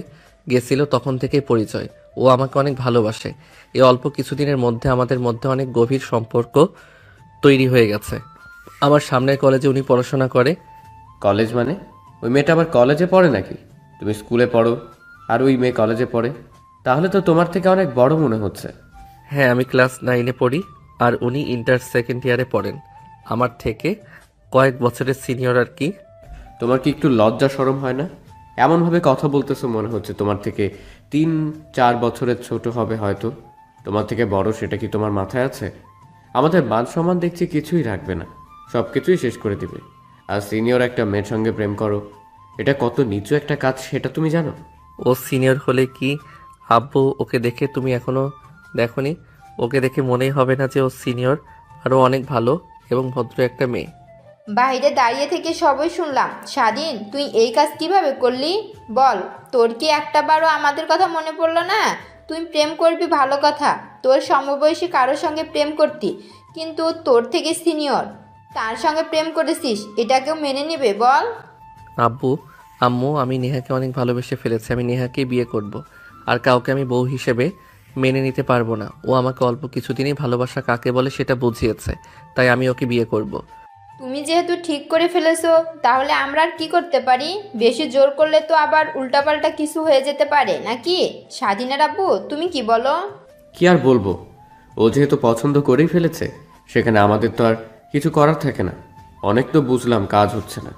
গেছিল, তখন থেকেই পরিচয়। ও আমাকে অনেক ভালোবাসে। এই অল্প কিছুদিনের মধ্যে আমাদের মধ্যে অনেক গভীর সম্পর্ক তৈরি হয়ে গেছে। আমার সামনের কলেজে উনি পড়াশোনা করে। কলেজ মানে? ওই মেয়েটা আবার কলেজে পড়ে নাকি? তুমি স্কুলে পড়ো আর ওই মেয়ে কলেজে পড়ে, তাহলে তো তোমার থেকে অনেক বড় মনে হচ্ছে। হ্যাঁ, আমি ক্লাস 9-এ পড়ি আর উনি ইন্টার সেকেন্ড ইয়ারে পড়েন। আমার থেকে কয়েক বছরের সিনিয়র আর কি। তোমার কি একটু লজ্জা শরম হয় না? এমনভাবে কথা বলতেছো মনে হচ্ছে তোমার থেকে 3-4 বছরের ছোট হবে হয়তো। তোমার থেকে বড় সেটা কি তোমার মাথায় আছে? আমাদের মান সম্মান দেখছি কিছুই রাখবে না, সব কিছুই শেষ করে দিবে। আর সিনিয়র একটা মেয়ের সঙ্গে প্রেম করো, এটা কত নিচু একটা কাজ সেটা তুমি জানো? ও সিনিয়র হলে কি আব্বু, ওকে দেখে তুমি এখনো দেখোনি? ওকে দেখে মনেই হবে না যে ও সিনিয়র? আর ও অনেক ভালো এবং ভদ্র একটা মেয়ে। বাইরে দাঁড়িয়ে থেকে সবই শুনলাম। স্বাধীন, তুই এই কাজ কিভাবে করলি বল? তোর কি একটা বারও আমাদের কথা মনে পড়লো না? তুই প্রেম করবি ভালো কথা, তোর সমবয়সী কারোর সঙ্গে প্রেম করতি, কিন্তু তোর থেকে সিনিয়র তার সঙ্গে প্রেম করেছিস, এটা কেউ মেনে নেবে বল? আব্বু, আম্মু, আমি নেহাকে অনেক ভালোবেসে ফেলেছি। আমি নেহাকে বিয়ে করব। আর কাউকে আমি বউ হিসেবে মেনে নিতে পারবো না। ও আমাকে অল্প কিছুদিনই ভালোবাসা কাকে বলে সেটা বুঝিয়েছে, তাই আমি ওকে বিয়ে করব। তুমি যেহেতু ঠিক করে ফেলেছো, তাহলে আমরা আর কি করতে পারি? বেশি জোর করলে তো আবার উল্টাপাল্টা কিছু হয়ে যেতে পারে নাকি? স্বাধীনের আব্বু, তুমি কি বলো? কি আর বলবো, ও যেহেতু পছন্দ করেই ফেলেছে, সেখানে আমাদের তো আর কিছু করার থাকে না। অনেক তো বুঝলাম, কাজ হচ্ছে না।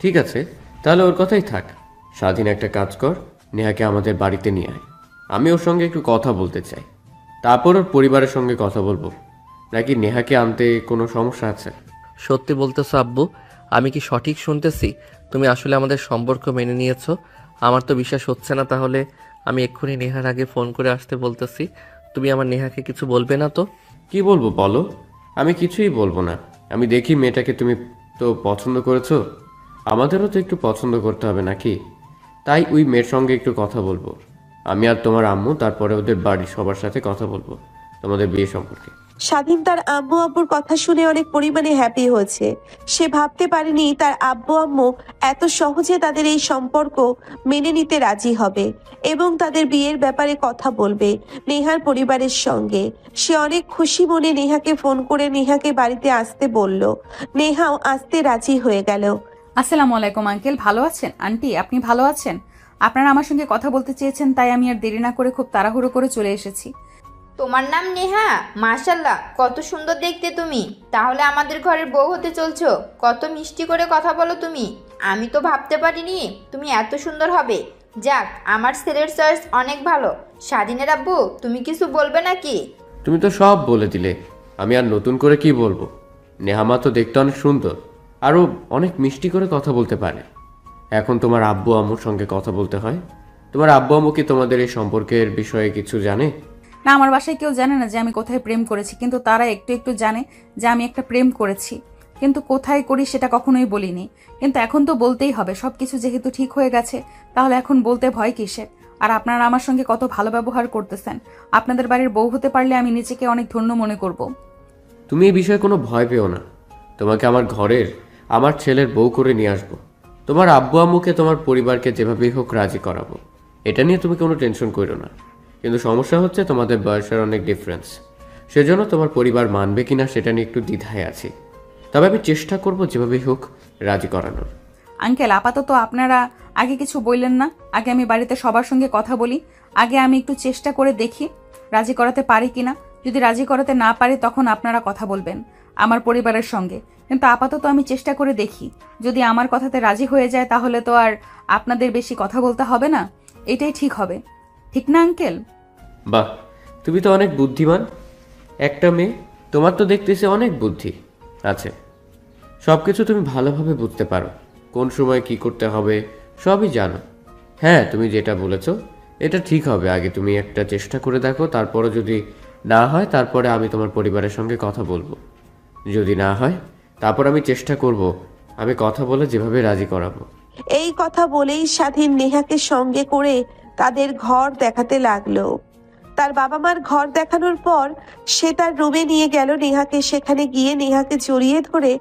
ঠিক আছে, তাহলে ওর কথাই থাক। স্বাধীন, একটা কাজ কর, নেহাকে আমাদের বাড়িতে নিয়ে আয়। আমি ওর সঙ্গে একটু কথা বলতে চাই, তারপর ওর পরিবারের সঙ্গে কথা বলবো। নাকি নেহাকে আনতে কোনো সমস্যা আছে? সত্যি বলতেছো আব্বু? আমি কি সঠিক শুনতেছি? তুমি আসলে আমাদের সম্পর্ক মেনে নিয়েছো? আমার তো বিশ্বাস হচ্ছে না। তাহলে আমি এক্ষুনি নেহার আগে ফোন করে আসতে বলতেছি। তুমি আমার নেহাকে কিছু বলবে না তো? কি বলবো বলো? আমি কিছুই বলবো না। আমি দেখি মেয়েটাকে তুমি তো পছন্দ করেছো, আমাদেরও তো একটু পছন্দ করতে হবে নাকি? তাই ওই মেয়ের সঙ্গে একটু কথা বলবো। আমি আর তোমার আম্মু, তারপরে ওদের বাড়ির সবার সাথে কথা বলবো তোমাদের বিয়ে সম্পর্কে। স্বাধীন তার আব্বু আব্বুর কথা শুনে অনেক পরিমাণে হ্যাপি হয়েছে। সে ভাবতে পারেনি তার আব্বু আম্মু এত সহজে তাদের এই সম্পর্ক মেনে নিতে রাজি হবে এবং তাদের বিয়ের ব্যাপারে কথা বলবে নেহার পরিবারের সঙ্গে। সে অনেক খুশি মনে নেহাকে ফোন করে নেহাকে বাড়িতে আসতে বলল। নেহাও আসতে রাজি হয়ে গেল। আসসালামু আলাইকুম আঙ্কেল, ভালো আছেন? আন্টি, আপনি ভালো আছেন? আপনারা আমার সঙ্গে কথা বলতে চেয়েছেন, তাই আমি আর দেরি না করে খুব তাড়াহুড়ো করে চলে এসেছি। তোমার নাম নেহা? মাশাল্লাহ, কত সুন্দর দেখতে তুমি। তাহলে আমাদের ঘরের বউ হতে চলছো? কত মিষ্টি করে কথা বলো তুমি। আমি তো ভাবতে পারিনি তুমি এত সুন্দর হবে। যাক, আমার ছেলের চয়েস অনেক ভালো। স্বাধীনের আব্বু, তুমি কিছু বলবে নাকি? তুমি তো সব বলে দিলে, আমি আর নতুন করে কি বলবো? নেহামা তো দেখতে অনেক সুন্দর, আরও অনেক মিষ্টি করে কথা বলতে পারে। এখন তোমার আব্বু আম্মুর সঙ্গে কথা বলতে হয়। তোমার আব্বু আম্মু কি তোমাদের এই সম্পর্কের বিষয়ে কিছু জানে? না, আমার বাসায় কেউ জানে না যে আমি কোথায় প্রেম করেছি, কিন্তু তারা একটু একটু জানে যে আমি একটা প্রেম করেছি, কিন্তু কোথায় করি সেটা কখনোই বলিনি। কিন্তু এখন তো বলতেই হবে, সবকিছু যেহেতু ঠিক হয়ে গেছে, তাহলে এখন বলতে ভয় কিসের? আর আপনারা আমার সঙ্গে কত ভালো ব্যবহার করতেছেন। আপনাদের বাড়ির বউ হতে পারলে আমি নিজেকে অনেক ধন্য মনে করব। তুমি এই বিষয়ে কোনো ভয় পেও না। তোমাকে আমার ঘরের, আমার ছেলের বউ করে নিয়ে আসবো। তোমার আব্বু আম্মুকে তোমার পরিবারকে যেভাবেই হোক রাজি করাবো। এটা নিয়ে তুমি কোনো টেনশন করো না। কিন্তু সমস্যা হচ্ছে তোমাদের বয়সের অনেক ডিফারেন্স, সেজন্য তোমার পরিবার মানবে কিনা সেটা নিয়ে একটু দ্বিধায় আছি। তবে আমি চেষ্টা করব যেভাবেই হোক রাজি করানোর। আঙ্কেল, আপাতত আপনারা আগে কিছু বললেন না। আগে আমি বাড়িতে সবার সঙ্গে কথা বলি। আগে আমি একটু চেষ্টা করে দেখি রাজি করাতে পারি কিনা। যদি রাজি করাতে না পারি তখন আপনারা কথা বলবেন আমার পরিবারের সঙ্গে। কিন্তু আপাতত আমি চেষ্টা করে দেখি, যদি আমার কথাতে রাজি হয়ে যায় তাহলে তো আর আপনাদের বেশি কথা বলতে হবে না। এটাই ঠিক হবে, ঠিক না আঙ্কেল? বাহ, তুমি তো অনেক বুদ্ধিমান একটা মেয়ে। তোমার তো দেখতেছে অনেক বুদ্ধি আছে। সব কিছু তুমি ভালোভাবে বুঝতে পারো, কোন সময় কি করতে হবে সবই জানো। হ্যাঁ, তুমি যেটা বলেছো এটা ঠিক হবে। আগে তুমি একটা চেষ্টা করে দেখো, তারপরে যদি না হয় তারপরে আমি তোমার পরিবারের সঙ্গে কথা বলবো। যদি না হয় তারপর আমি চেষ্টা করব, আমি কথা বলে যেভাবে রাজি করাবো। এই কথা বলেই স্বাধীন নেহাকে সঙ্গে করে তাদের ঘর দেখাতে লাগলো। তার বাবা মার ঘর দেখানোর পর সে তার রুমে নিয়ে গেল নেহাকে। সেখানে গিয়ে নেহাকে জড়িয়ে ধরে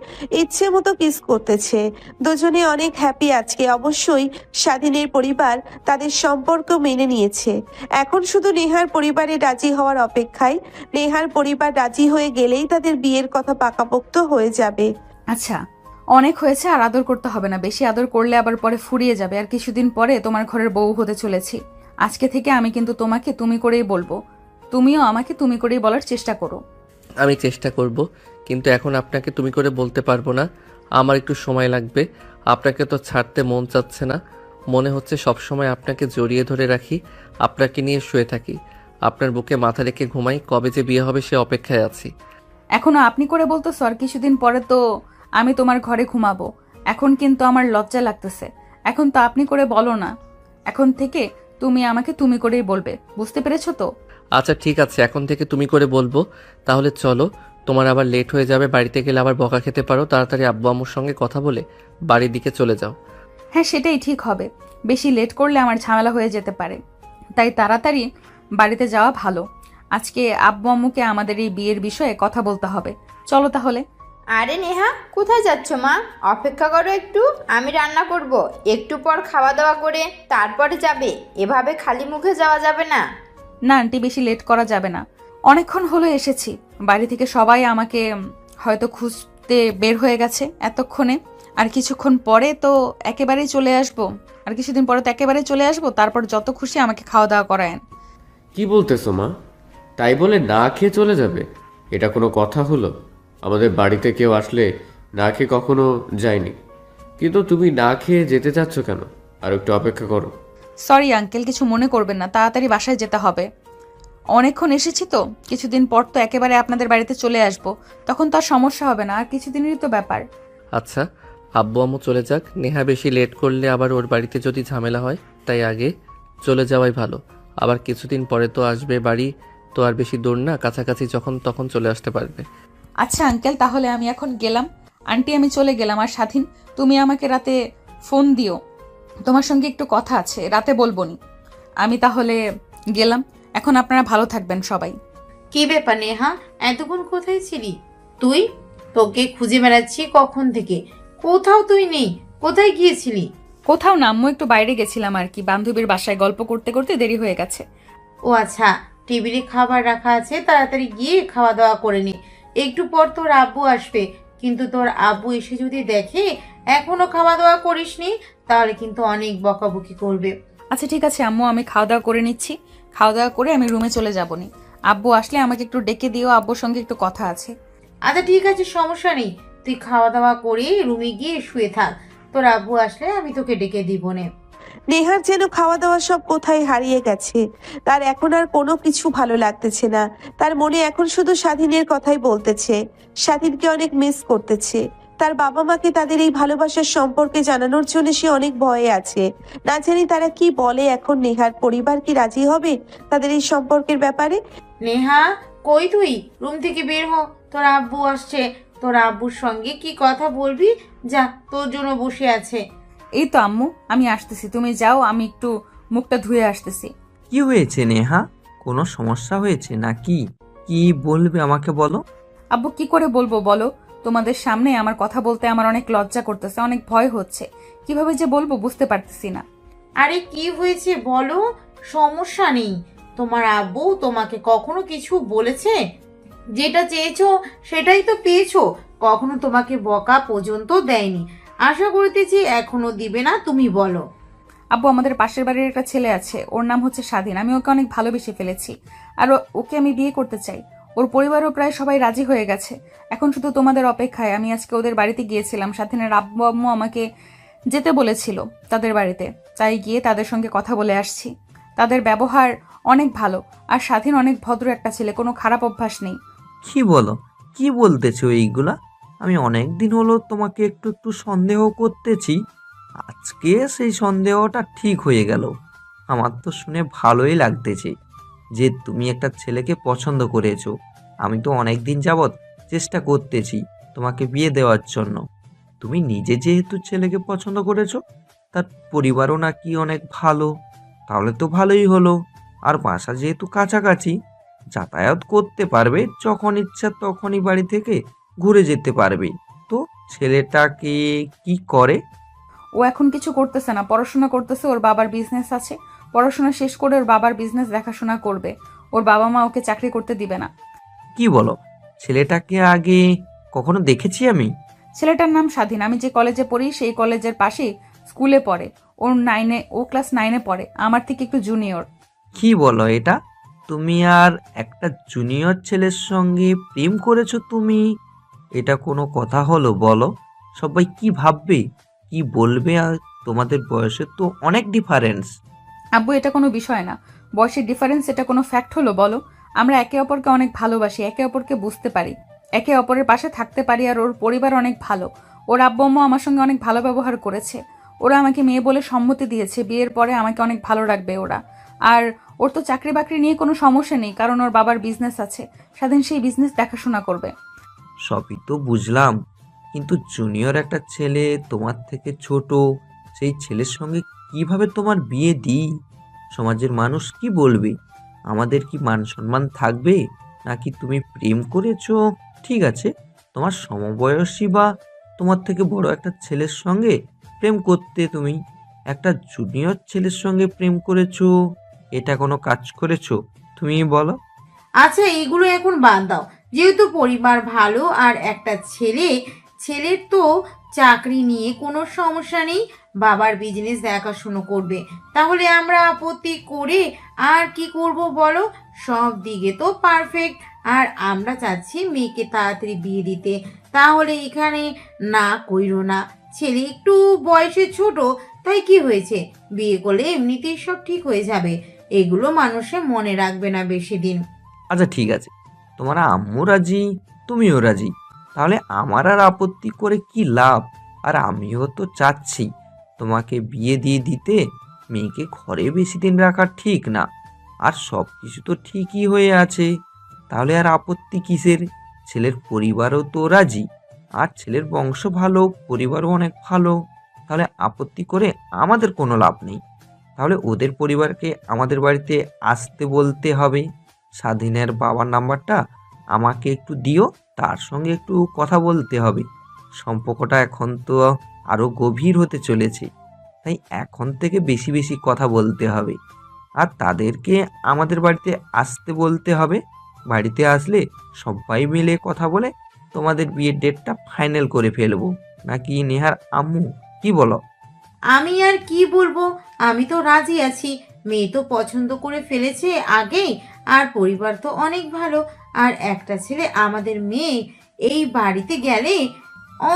ইচ্ছে মতো কিস করতেছে। দুজনে অনেক হ্যাপি আজকে। অবশ্যই স্বাধীনের পরিবার তাদের সম্পর্ক মেনে নিয়েছে। এখন শুধু নেহার পরিবারে রাজি হওয়ার অপেক্ষায়। নেহার পরিবার রাজি হয়ে গেলেই তাদের বিয়ের কথা পাকাপোক্ত হয়ে যাবে। আচ্ছা, অনেক হয়েছে, আর আদর করতে হবে না। বেশি আদর করলে আবার পরে ফুরিয়ে যাবে। আর কিছুদিন পরে তোমার ঘরের বউ হতে চলেছি। আজকে থেকে আমি কিন্তু তোমাকে তুমি করেই বলবো, তুমিও আমাকে তুমি করেই বলার চেষ্টা করো। আমি চেষ্টা করব, কিন্তু এখন আপনাকে তুমি করে বলতে পারবো না। আমার একটু সময় লাগবে। আপনাকে তো ছাড়তে মন চাচ্ছে না। মনে হচ্ছে সবসময় আপনাকে জড়িয়ে ধরে রাখি, আপনাকে নিয়ে শুয়ে থাকি, আপনার বুকে মাথা রেখে ঘুমাই। কবে যে বিয়ে হবে সে অপেক্ষায় আছি। এখনো আপনি করে বলতো স্যার, কিছুদিন পরে তো আমি তোমার ঘরে ঘুমাবো। এখন কিন্তু আমার লজ্জা লাগতেছে। এখন তো আপনি করে বলো না, এখন থেকে তুমি আমাকে তুমি করেই বলবে। বুঝতে পেরেছো তো? আচ্ছা ঠিক আছে, এখন থেকে তুমি করে বলবো। তাহলে চলো, তোমার আবার লেট হয়ে যাবে। বাড়িতে গেলে আবার বকা খেতে পারো। তাড়াতাড়ি আব্বু আম্মুর সঙ্গে কথা বলে বাড়ির দিকে চলে যাও। হ্যাঁ, সেটাই ঠিক হবে। বেশি লেট করলে আমার ঝামেলা হয়ে যেতে পারে, তাই তাড়াতাড়ি বাড়িতে যাওয়া ভালো। আজকে আব্বু আম্মুকে আমাদের এই বিয়ের বিষয়ে কথা বলতে হবে। চলো তাহলে। আরে নেহা, কোথায় যাচ্ছ মা? অপেক্ষা করো একটু, আমি রান্না করব। একটু পর খাওয়া দাওয়া করে তারপরে যাবে। এভাবে খালি মুখে যাওয়া যাবে না। না আন্টি, বেশি লেট করা যাবে না। অনেকক্ষণ হলো এসেছি। বাড়ি থেকে সবাই আমাকে হয়তো খুঁজতে বের হয়ে গেছে এতক্ষণে। আর কিছুক্ষণ পরে তো একেবারেই চলে আসবো। আর কিছুদিন পরে তো একেবারেই চলে আসবো। তারপর যত খুশি আমাকে খাওয়া দাওয়া করায়েন। কি বলতেছো মা? তাই বলে না খেয়ে চলে যাবে? এটা কোনো কথা হলো? আমাদের বাড়িতে কেউ আসলে না খেয়ে কখনো যায়নি, কিন্তু তুমি না খেয়ে যেতে চাচ্ছ কেন? আর একটু অপেক্ষা করো। সরি আঙ্কেল, কিছু মনে করবেন না। তাড়াতাড়ি বাসায় যেতে হবে। অনেকক্ষণ এসেছি তো, কিছুদিন পর তো একেবারে আপনাদের বাড়িতে চলে আসবো। তখন তো আর সমস্যা হবে না। আর কিছুদিনেরই তো ব্যাপার। আচ্ছা, আব্বু আম্মু চলে যাক। নেহা বেশি লেট করলে আবার ওর বাড়িতে যদি ঝামেলা হয়, তাই আগে চলে যাওয়াই ভালো। আবার কিছুদিন পরে তো আসবে। বাড়ি তো আর বেশি দূর না, কাছাকাছি, যখন তখন চলে আসতে পারবে। আচ্ছা আঙ্কেল, তাহলে আমি এখন গেলাম। আন্টি, আমি চলে গেলাম। আর স্বাধীন, তুমি আমাকে রাতে ফোন দিও, তোমার সঙ্গে একটু কথা আছে, রাতে বলবো নি। আমি তাহলে গেলাম। এখন আপনারা ভালো থাকবেন সবাই। কি ব্যাপার নেহা, এতক্ষণ কোথায় ছিলি তুই? তোকে খুঁজে বেড়াচ্ছি কখন থেকে, কোথাও তুই নেই। কোথায় গিয়েছিলি? কোথাও না আম্মু, একটু বাইরে গেছিলাম আর কি। বান্ধবীর বাসায় গল্প করতে করতে দেরি হয়ে গেছে। ও আচ্ছা, টেবিলে খাবার রাখা আছে, তাড়াতাড়ি গিয়ে খাওয়া দাওয়া করে নি। একটু পর তোর আব্বু আসবে, কিন্তু তোর আব্বু এসে যদি দেখে এখনো খাওয়া দাওয়া করিসনি, তাহলে কিন্তু অনেক বকাবকি করবে। আচ্ছা ঠিক আছে আম্মু, আমি খাওয়া দাওয়া করে নিচ্ছি। খাওয়া দাওয়া করে আমি রুমে চলে যাবনি। আব্বু আসলে আমাকে একটু ডেকে দিও, আব্বুর সঙ্গে একটু কথা আছে। আচ্ছা ঠিক আছে, সমস্যা নেই। তুই খাওয়া দাওয়া করে রুমে গিয়ে শুয়ে থাক। তোর আব্বু আসলে আমি তোকে ডেকে দিব নে। নেহার যেন খাওয়া দাওয়া সব কোথায় হারিয়ে গেছে। তার এখন আর কোনো কিছু ভালো লাগতেছে না। তার মনে এখন শুধু স্বাধীনের কথাই বলতেছে। স্বাধীনকে অনেক মিস করতেছে। তার বাবা মাকে তাদের এই ভালোবাসার সম্পর্কে জানানোর জন্য সে অনেক ভয়ে আছে। না জানি তারা কি বলে এখন। নেহার পরিবার কি রাজি হবে তাদের এই সম্পর্কের ব্যাপারে? নেহা, কই তুই? রুম থেকে বের হ, তোর আব্বু আসছে। তোর আব্বুর সঙ্গে কি কথা বলবি? যা, তোর জন্য বসে আছে। এই তো আম্মু, আমি আসতেছি, তুমি যাও, আমি একটু মুখটা ধুয়ে আসতেছি। কি হয়েছে নেহা? কোনো সমস্যা হয়েছে নাকি? কি বলবে আমাকে বলো। আব্বু কি করে বলবো বলো? তোমাদের সামনে আমার কথা বলতে আমার অনেক লজ্জা করতেছে, অনেক ভয় হচ্ছে। কিভাবে যে বলবো বুঝতে পারতেছি না। আরে কি হয়েছে বলো, সমস্যা নেই। তোমার আব্বু তোমাকে কখনো কিছু বলেছে? যেটা চেয়েছো সেটাই তো পেয়েছো। কখনো তোমাকে বকা পর্যন্ত দেয়নি। আশা করিতেছি এখনো দিবে না, তুমি বলো। আব্বু, আমাদের পাশের বাড়ির একটা ছেলে আছে, ওর নাম হচ্ছে স্বাধীন। আমি ওকে অনেক ভালোবেসে ফেলেছি, আর ওকে আমি বিয়ে করতে চাই। ওর পরিবারও প্রায় সবাই রাজি হয়ে গেছে। এখন শুধু তোমাদের অপেক্ষায়। আমি আজকে ওদের বাড়িতে গিয়েছিলাম, স্বাধীনের আব্বু আম্মু আমাকে যেতে বলেছিল তাদের বাড়িতে, তাই গিয়ে তাদের সঙ্গে কথা বলে আসছি। তাদের ব্যবহার অনেক ভালো, আর স্বাধীন অনেক ভদ্র একটা ছেলে, কোনো খারাপ অভ্যাস নেই। কি বলো? কি বলতেছো এইগুলা? আমি অনেক দিন হলো তোমাকে একটু একটু সন্দেহ করতেছি। আজকে সেই সন্দেহটা ঠিক হয়ে গেল। আমার তো শুনে ভালোই লাগতেছে যে তুমি একটা ছেলেকে পছন্দ করেছো। আমি তো অনেক দিন যাবৎ চেষ্টা করতেছি তোমাকে বিয়ে দেওয়ার জন্য। তুমি নিজে যেহেতু ছেলেকে পছন্দ করেছো, তার পরিবারও নাকি অনেক ভালো, তাহলে তো ভালোই হলো। আর বাসা যেহেতু কাছাকাছি, যাতায়াত করতে পারবে, যখন ইচ্ছা তখনই বাড়ি থেকে ঘুরে যেতে পারবে। তো ছেলেটাকে কি করে? ও এখন কিছু করতেছে না, পড়াশোনা করতেছে। ওর বাবার বিজনেস আছে, পড়াশোনা শেষ করে ওর বাবার বিজনেস দেখাশোনা করবে। ওর বাবা মা ওকে চাকরি করতে দিবে না। কি বলো? ছেলেটাকে আগে কখনো দেখেছি আমি? ছেলেটার নাম স্বাধীন। আমি যে কলেজে পড়ি সেই কলেজের পাশেই স্কুলে পড়ে। ও ক্লাস 9-এ পড়ে, আমার থেকে একটু জুনিয়র। কি বলো এটা? তুমি আর একটা জুনিয়র ছেলের সঙ্গে প্রেম করেছো তুমি? এটা কোনো কথা হলো বলো? সবাই কি ভাববে, কি বলবে? আর তোমাদের বয়সের তো অনেক ডিফারেন্স। আব্বু, এটা কোনো বিষয় না। বয়সের ডিফারেন্স এটা কোনো ফ্যাক্ট হলো বলো? আমরা একে অপরকে অনেক ভালোবাসি, একে অপরকে বুঝতে পারি, একে অপরের পাশে থাকতে পারি। আর ওর পরিবার অনেক ভালো। ওর আব্বু আম্মু আমার সঙ্গে অনেক ভালো ব্যবহার করেছে। ওরা আমাকে মেয়ে বলে সম্মতি দিয়েছে, বিয়ের পরে আমাকে অনেক ভালো রাখবে ওরা। আর ওর তো চাকরি বাকরি নিয়ে কোনো সমস্যা নেই, কারণ ওর বাবার বিজনেস আছে। স্বাধীন সেই বিজনেস দেখাশোনা করবে। সবই তো বুঝলাম, কিন্তু জুনিয়র একটা ছেলে, তোমার থেকে ছোট, সেই ছেলের সঙ্গে কিভাবে তোমার বিয়ে দিই? সমাজের মানুষ কি বলবে? আমাদের কি মান সম্মান থাকবে? নাকি তুমি প্রেম করেছো? ঠিক আছে, তোমার সমবয়সী বা তোমার থেকে বড় একটা ছেলের সঙ্গে প্রেম করতে, তুমি একটা জুনিয়র ছেলের সঙ্গে প্রেম করেছো, এটা কোনো কাজ করেছো? তুমি বলো। আচ্ছা, এইগুলো এখন বাদ দাও। যেহেতু পরিবার ভালো আর একটা ছেলের তো চাকরি নিয়ে কোনো সমস্যা নেই, বাবার বিজনেস দেখাশুনো করবে, তাহলে আমরা আপত্তি করে আর কি করব বলো? সব দিকে তো পারফেক্ট। আর আমরা চাচ্ছি মেয়েকে তাড়াতাড়ি বিয়ে দিতে। তাহলে এখানে না কইরো না। ছেলে একটু বয়সে ছোট, তাই কি হয়েছে? বিয়ে করলে এমনিতেই সব ঠিক হয়ে যাবে। এগুলো মানুষে মনে রাখবে না বেশি দিন। আচ্ছা ঠিক আছে, তোমার আম্মু রাজি, তুমিও রাজি, তাহলে আমার আর আপত্তি করে কি লাভ? আর আমিও তো চাচ্ছি তোমাকে বিয়ে দিয়ে দিতে। মেয়েকে ঘরে বেশি দিন রাখা ঠিক না। আর সব কিছু তো ঠিকই হয়ে আছে, তাহলে আর আপত্তি কিসের? ছেলের পরিবারও তো রাজি, আর ছেলের বংশ ভালো, পরিবারও অনেক ভালো, তাহলে আপত্তি করে আমাদের কোনো লাভ নেই। তাহলে ওদের পরিবারকে আমাদের বাড়িতে আসতে বলতে হবে। স্বাধীনের বাবার নাম্বারটা আমাকে একটু দিও, তার সঙ্গে একটু কথা বলতে হবে। সম্পর্কটা এখন তো আরও গভীর হতে চলেছে, তাই এখন থেকে বেশি বেশি কথা বলতে হবে। আর তাদেরকে আমাদের বাড়িতে আসতে বলতে হবে। বাড়িতে আসলে সবাই মিলে কথা বলে তোমাদের বিয়ের ডেটটা ফাইনাল করে ফেলবো। নাকি নেহার আম্মু, কি বলো? আমি আর কি বলবো, আমি তো রাজি আছি। মেয়ে তো পছন্দ করে ফেলেছে আগেই, আর পরিবার তো অনেক ভালো। আর একটা ছেলে আমাদের মেয়ে এই বাড়িতে গেলে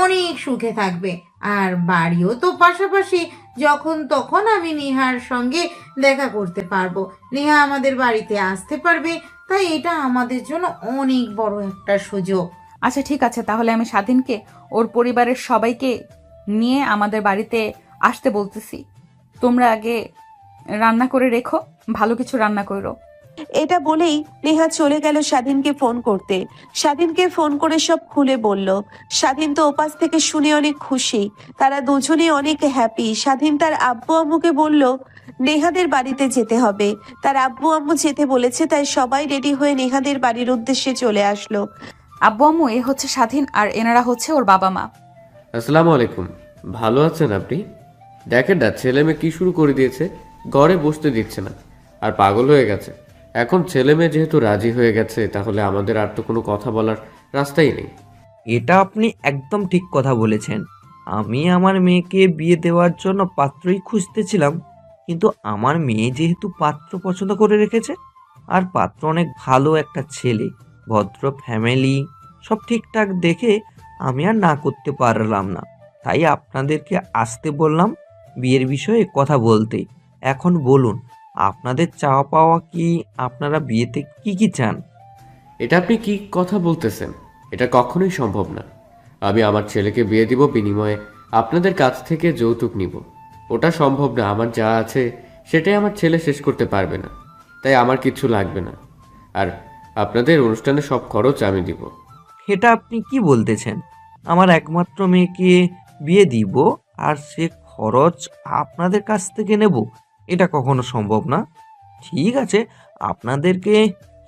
অনেক সুখে থাকবে। আর বাড়িও তো পাশাপাশি, যখন তখন আমি নেহার সঙ্গে দেখা করতে পারবো, নেহা আমাদের বাড়িতে আসতে পারবে। তাই এটা আমাদের জন্য অনেক বড় একটা সুযোগ। আচ্ছা ঠিক আছে, তাহলে আমি স্বাধীনকে ওর পরিবারের সবাইকে নিয়ে আমাদের বাড়িতে আসতে বলতেছি। তোমরা আগে রান্না করে রেখো, ভালো কিছু রান্না করো। এটা বলেই নেহা চলে গেল স্বাধীনকে ফোন করতে। স্বাধীনকে ফোন করে সব খুলে বলল। স্বাধীন তো ওপাশ থেকে শুনে অনেক খুশি, তারা দুজনেই অনেক হ্যাপি। স্বাধীন তার আব্বু আম্মুকে বলল নেহাদের বাড়িতে যেতে হবে। তার আব্বু আম্মু যেতে বলেছে, তাই সবাই রেডি হয়ে নেহাদের বাড়ির উদ্দেশ্যে চলে আসলো। আব্বু আম্মু, এ হচ্ছে স্বাধীন আর এনারা হচ্ছে ওর বাবা মা। আসসালামু আলাইকুম। ভালো আছেন আপনি? দেখেন না ছেলে মেয়ে কি শুরু করে দিয়েছে, ঘরে বসতে দিচ্ছে না, আর পাগল হয়ে গেছে। এখন ছেলে মেয়ে যেহেতু রাজি হয়ে গেছে, তাহলে আমাদের আর তো কোনো কথা বলার রাস্তাই নেই। এটা আপনি একদম ঠিক কথা বলেছেন। আমি আমার মেয়েকে বিয়ে দেওয়ার জন্য পাত্রই খুঁজতেছিলাম, কিন্তু আমার মেয়ে যেহেতু পাত্র পছন্দ করে রেখেছে, আর পাত্র অনেক ভালো একটা ছেলে, ভদ্র ফ্যামিলি, সব ঠিকঠাক দেখে আমি আর না করতে পারলাম না। তাই আপনাদেরকে আসতে বললাম বিয়ের বিষয়ে কথা বলতে। এখন বলুন, আপনাদের চাওয়া পাওয়া কি? আপনারা বিয়েতে কি কি চান? এটা আপনি কি কথা বলতেছেন? এটা কখনোই সম্ভব না। আমি আমার ছেলেকে বিয়ে দিব, বিনিময়ে আপনাদের কাছ থেকে যৌতুক নিব। ওটা সম্ভব না। আমার যা আছে সেটাই আমার ছেলে শেষ করতে পারবে না, তাই আমার কিছু লাগবে না। আর আপনাদের অনুষ্ঠানের সব খরচ আমি দিব। এটা আপনি কি বলতেছেন? আমার একমাত্র মেয়েকে বিয়ে দিব আর সে খরচ আপনাদের কাছ থেকে নেব? এটা কখনো সম্ভব না। ঠিক আছে, আপনাদেরকে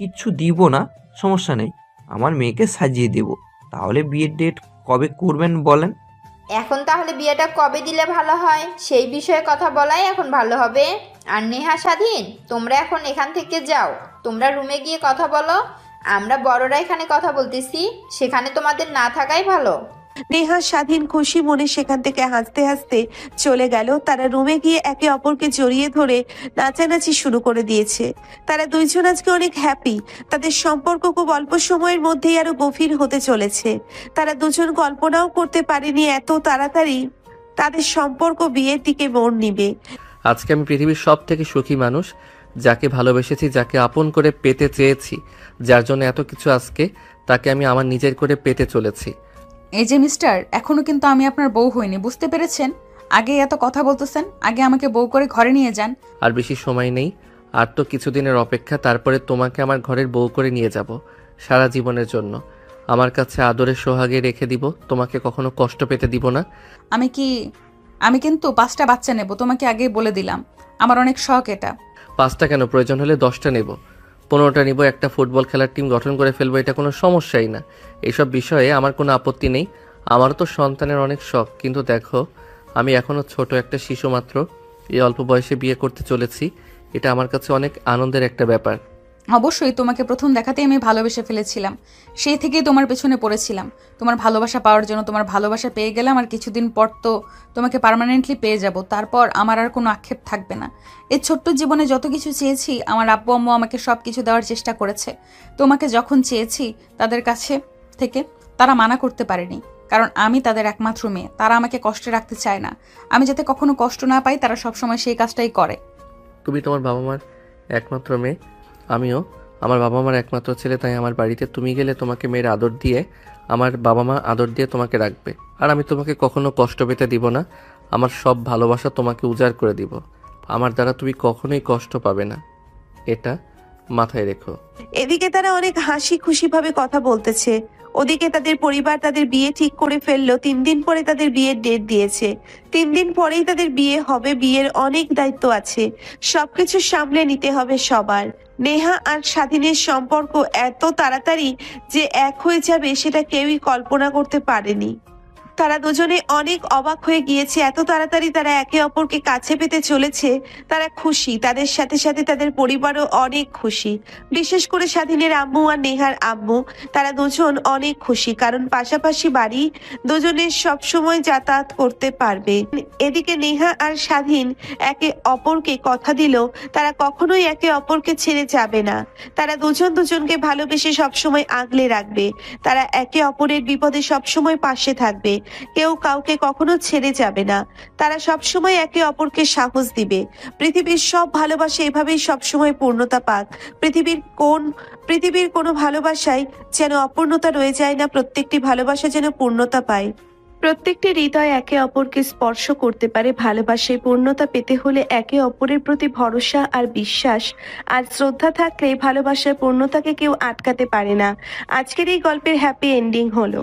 কিচ্ছু দিব না, সমস্যা নেই। আমার মেয়েকে সাজিয়ে দেব। তাহলে বিয়ের ডেট কবে করবেন বলেন? এখন তাহলে বিয়েটা কবে দিলে ভালো হয় সেই বিষয়ে কথা বলাই এখন ভালো হবে। আর নেহা, স্বাধীন, তোমরা এখন এখান থেকে যাও, তোমরা রুমে গিয়ে কথা বলো। আমরা বড়রা এখানে কথা বলতেছি, সেখানে তোমাদের না থাকাই ভালো। নেহা স্বাধীন খুশি মনে সেখান থেকে হাসতে হাসতে চলে গেল। তারা রুমে গিয়ে একে অপরকে জড়িয়ে ধরে নাচানাচি শুরু করে দিয়েছে। তারা দুইজন আজকে অনেক হ্যাপি। তাদের সম্পর্ক খুব অল্প সময়ের মধ্যেই আরো গভীর হতে চলেছে। তারা দুজন কল্পনাও করতে পারেনি এত তাড়াতাড়ি তাদের সম্পর্ক বিয়ের দিকে মোড় নিবে। আজকে আমি পৃথিবীর সব থেকে সুখী মানুষ, যাকে ভালোবেসেছি, যাকে আপন করে পেতে চেয়েছি, যার জন্য এত কিছু। আজকে তাকে আমি আমার নিজের করে পেতে চলেছি। এই যে মিস্টার, এখনো কিন্তু আমি আপনার বউ হইনি, বুঝতে পেরেছেন? আগে এত কথা বলতেছেন, আগে আমাকে বউ করে ঘরে নিয়ে যান। আর বেশি সময় নেই, আর তো কিছুদিনের অপেক্ষা, তারপরে তোমাকে আমার ঘরের বউ করে নিয়ে যাব সারা জীবনের জন্য। আমার কাছে আদরের সোহাগে রেখে দিব, তোমাকে কখনো কষ্ট পেতে দিব না। আমি কিন্তু 5টা বাচ্চা নেব, তোমাকে আগেই বলে দিলাম। আমার অনেক শখ এটা। 5টা কেন, প্রয়োজন হলে 10টা নেব, 15টা নিব, একটা ফুটবল খেলার টিম গঠন করে ফেলবো, এটা কোনো সমস্যাই না। এইসব বিষয়ে আমার কোনো আপত্তি নেই। আমারও তো সন্তানের অনেক শখ, কিন্তু দেখো আমি এখনও ছোট একটা শিশু মাত্র। এই অল্প বয়সে বিয়ে করতে চলেছি, এটা আমার কাছে অনেক আনন্দের একটা ব্যাপার। অবশ্যই, তোমাকে প্রথম দেখাতেই আমি ভালোবেসে ফেলেছিলাম, সেই থেকেই তোমার পেছনে পড়েছিলাম তোমার ভালোবাসা পাওয়ার জন্য। তোমার ভালোবাসা পেয়ে গেলাম, আর কিছুদিন পর তো তোমাকে পার্মানেন্টলি পেয়ে যাব। তারপর আমার আর কোনো আক্ষেপ থাকবে না। এই ছোট্ট জীবনে যত কিছু চেয়েছি, আমার আব্বু আম্মু আমাকে সব কিছু দেওয়ার চেষ্টা করেছে। তোমাকে যখন চেয়েছি তাদের কাছে থেকে, তারা মানা করতে পারেনি, কারণ আমি তাদের একমাত্র মেয়ে। তারা আমাকে কষ্টে রাখতে চায় না। আমি যাতে কখনো কষ্ট না পাই, তারা সবসময় সেই কাজটাই করে। তুমি তোমার বাবা মার একমাত্র মেয়ে, আমিও আমার বাবা মার একমাত্র ছেলে। তাই আমার বাড়িতে তুমি গেলে তোমাকে মেয়ের আদর দিয়ে, আমার বাবা মা আদর দিয়ে তোমাকে রাখবে। আর আমি তোমাকে কখনো কষ্ট পেতে দিব না। আমার সব ভালোবাসা তোমাকে উজাড় করে দিব। আমার দ্বারা তুমি কখনোই কষ্ট পাবে না, এটা মাথায় রেখো। এদিকে তারা অনেক হাসি খুশি ভাবে কথা বলতেছে। ওদিকে তাদের পরিবার তাদের বিয়ে ঠিক করে ফেললো। 3 দিন পরে তাদের বিয়ের ডেট দিয়েছে। 3 দিন পরেই তাদের বিয়ে হবে। বিয়ের অনেক দায়িত্ব আছে, সবকিছু সামলে নিতে হবে সবার। নেহা আর স্বাধীনের সম্পর্ক এত তাড়াতাড়ি যে এক হয়ে যাবে সেটা কেউই কল্পনা করতে পারেনি। তারা দুজনে অনেক অবাক হয়ে গিয়েছে, এত তাড়াতাড়ি তারা একে অপরকে কাছে পেতে চলেছে। তারা খুশি, তাদের সাথে সাথে তাদের পরিবারও অনেক খুশি। বিশেষ করে স্বাধীনের আম্মু আর নেহার আম্মু, তারা দুজন অনেক খুশি, কারণ পাশাপাশি বাড়ি, দুজনে সবসময় যাতায়াত করতে পারবে। এদিকে নেহা আর স্বাধীন একে অপরকে কথা দিল তারা কখনোই একে অপরকে ছেড়ে যাবে না। তারা দুজন দুজনকে ভালোবেসে সবসময় আগলে রাখবে। তারা একে অপরের বিপদে সবসময় পাশে থাকবে, কেউ কাউকে কখনো ছেড়ে যাবে না। তারা সবসময় একে অপরকে সাহস দিবে। পৃথিবীর সব ভালোবাসা এভাবেই সবসময় পূর্ণতা পাক। পৃথিবীর কোনো ভালোবাসায় যেন অপূর্ণতা রয়ে যায় না, প্রত্যেকটি ভালোবাসা যেন পূর্ণতা পায়। প্রত্যেকটি হৃদয় একে অপরকে স্পর্শ করতে পারে। ভালোবাসায় পূর্ণতা পেতে হলে একে অপরের প্রতি ভরসা আর বিশ্বাস আর শ্রদ্ধা থাকলে ভালোবাসার পূর্ণতাকে কেউ আটকাতে পারে না। আজকের এই গল্পের হ্যাপি এন্ডিং হলো।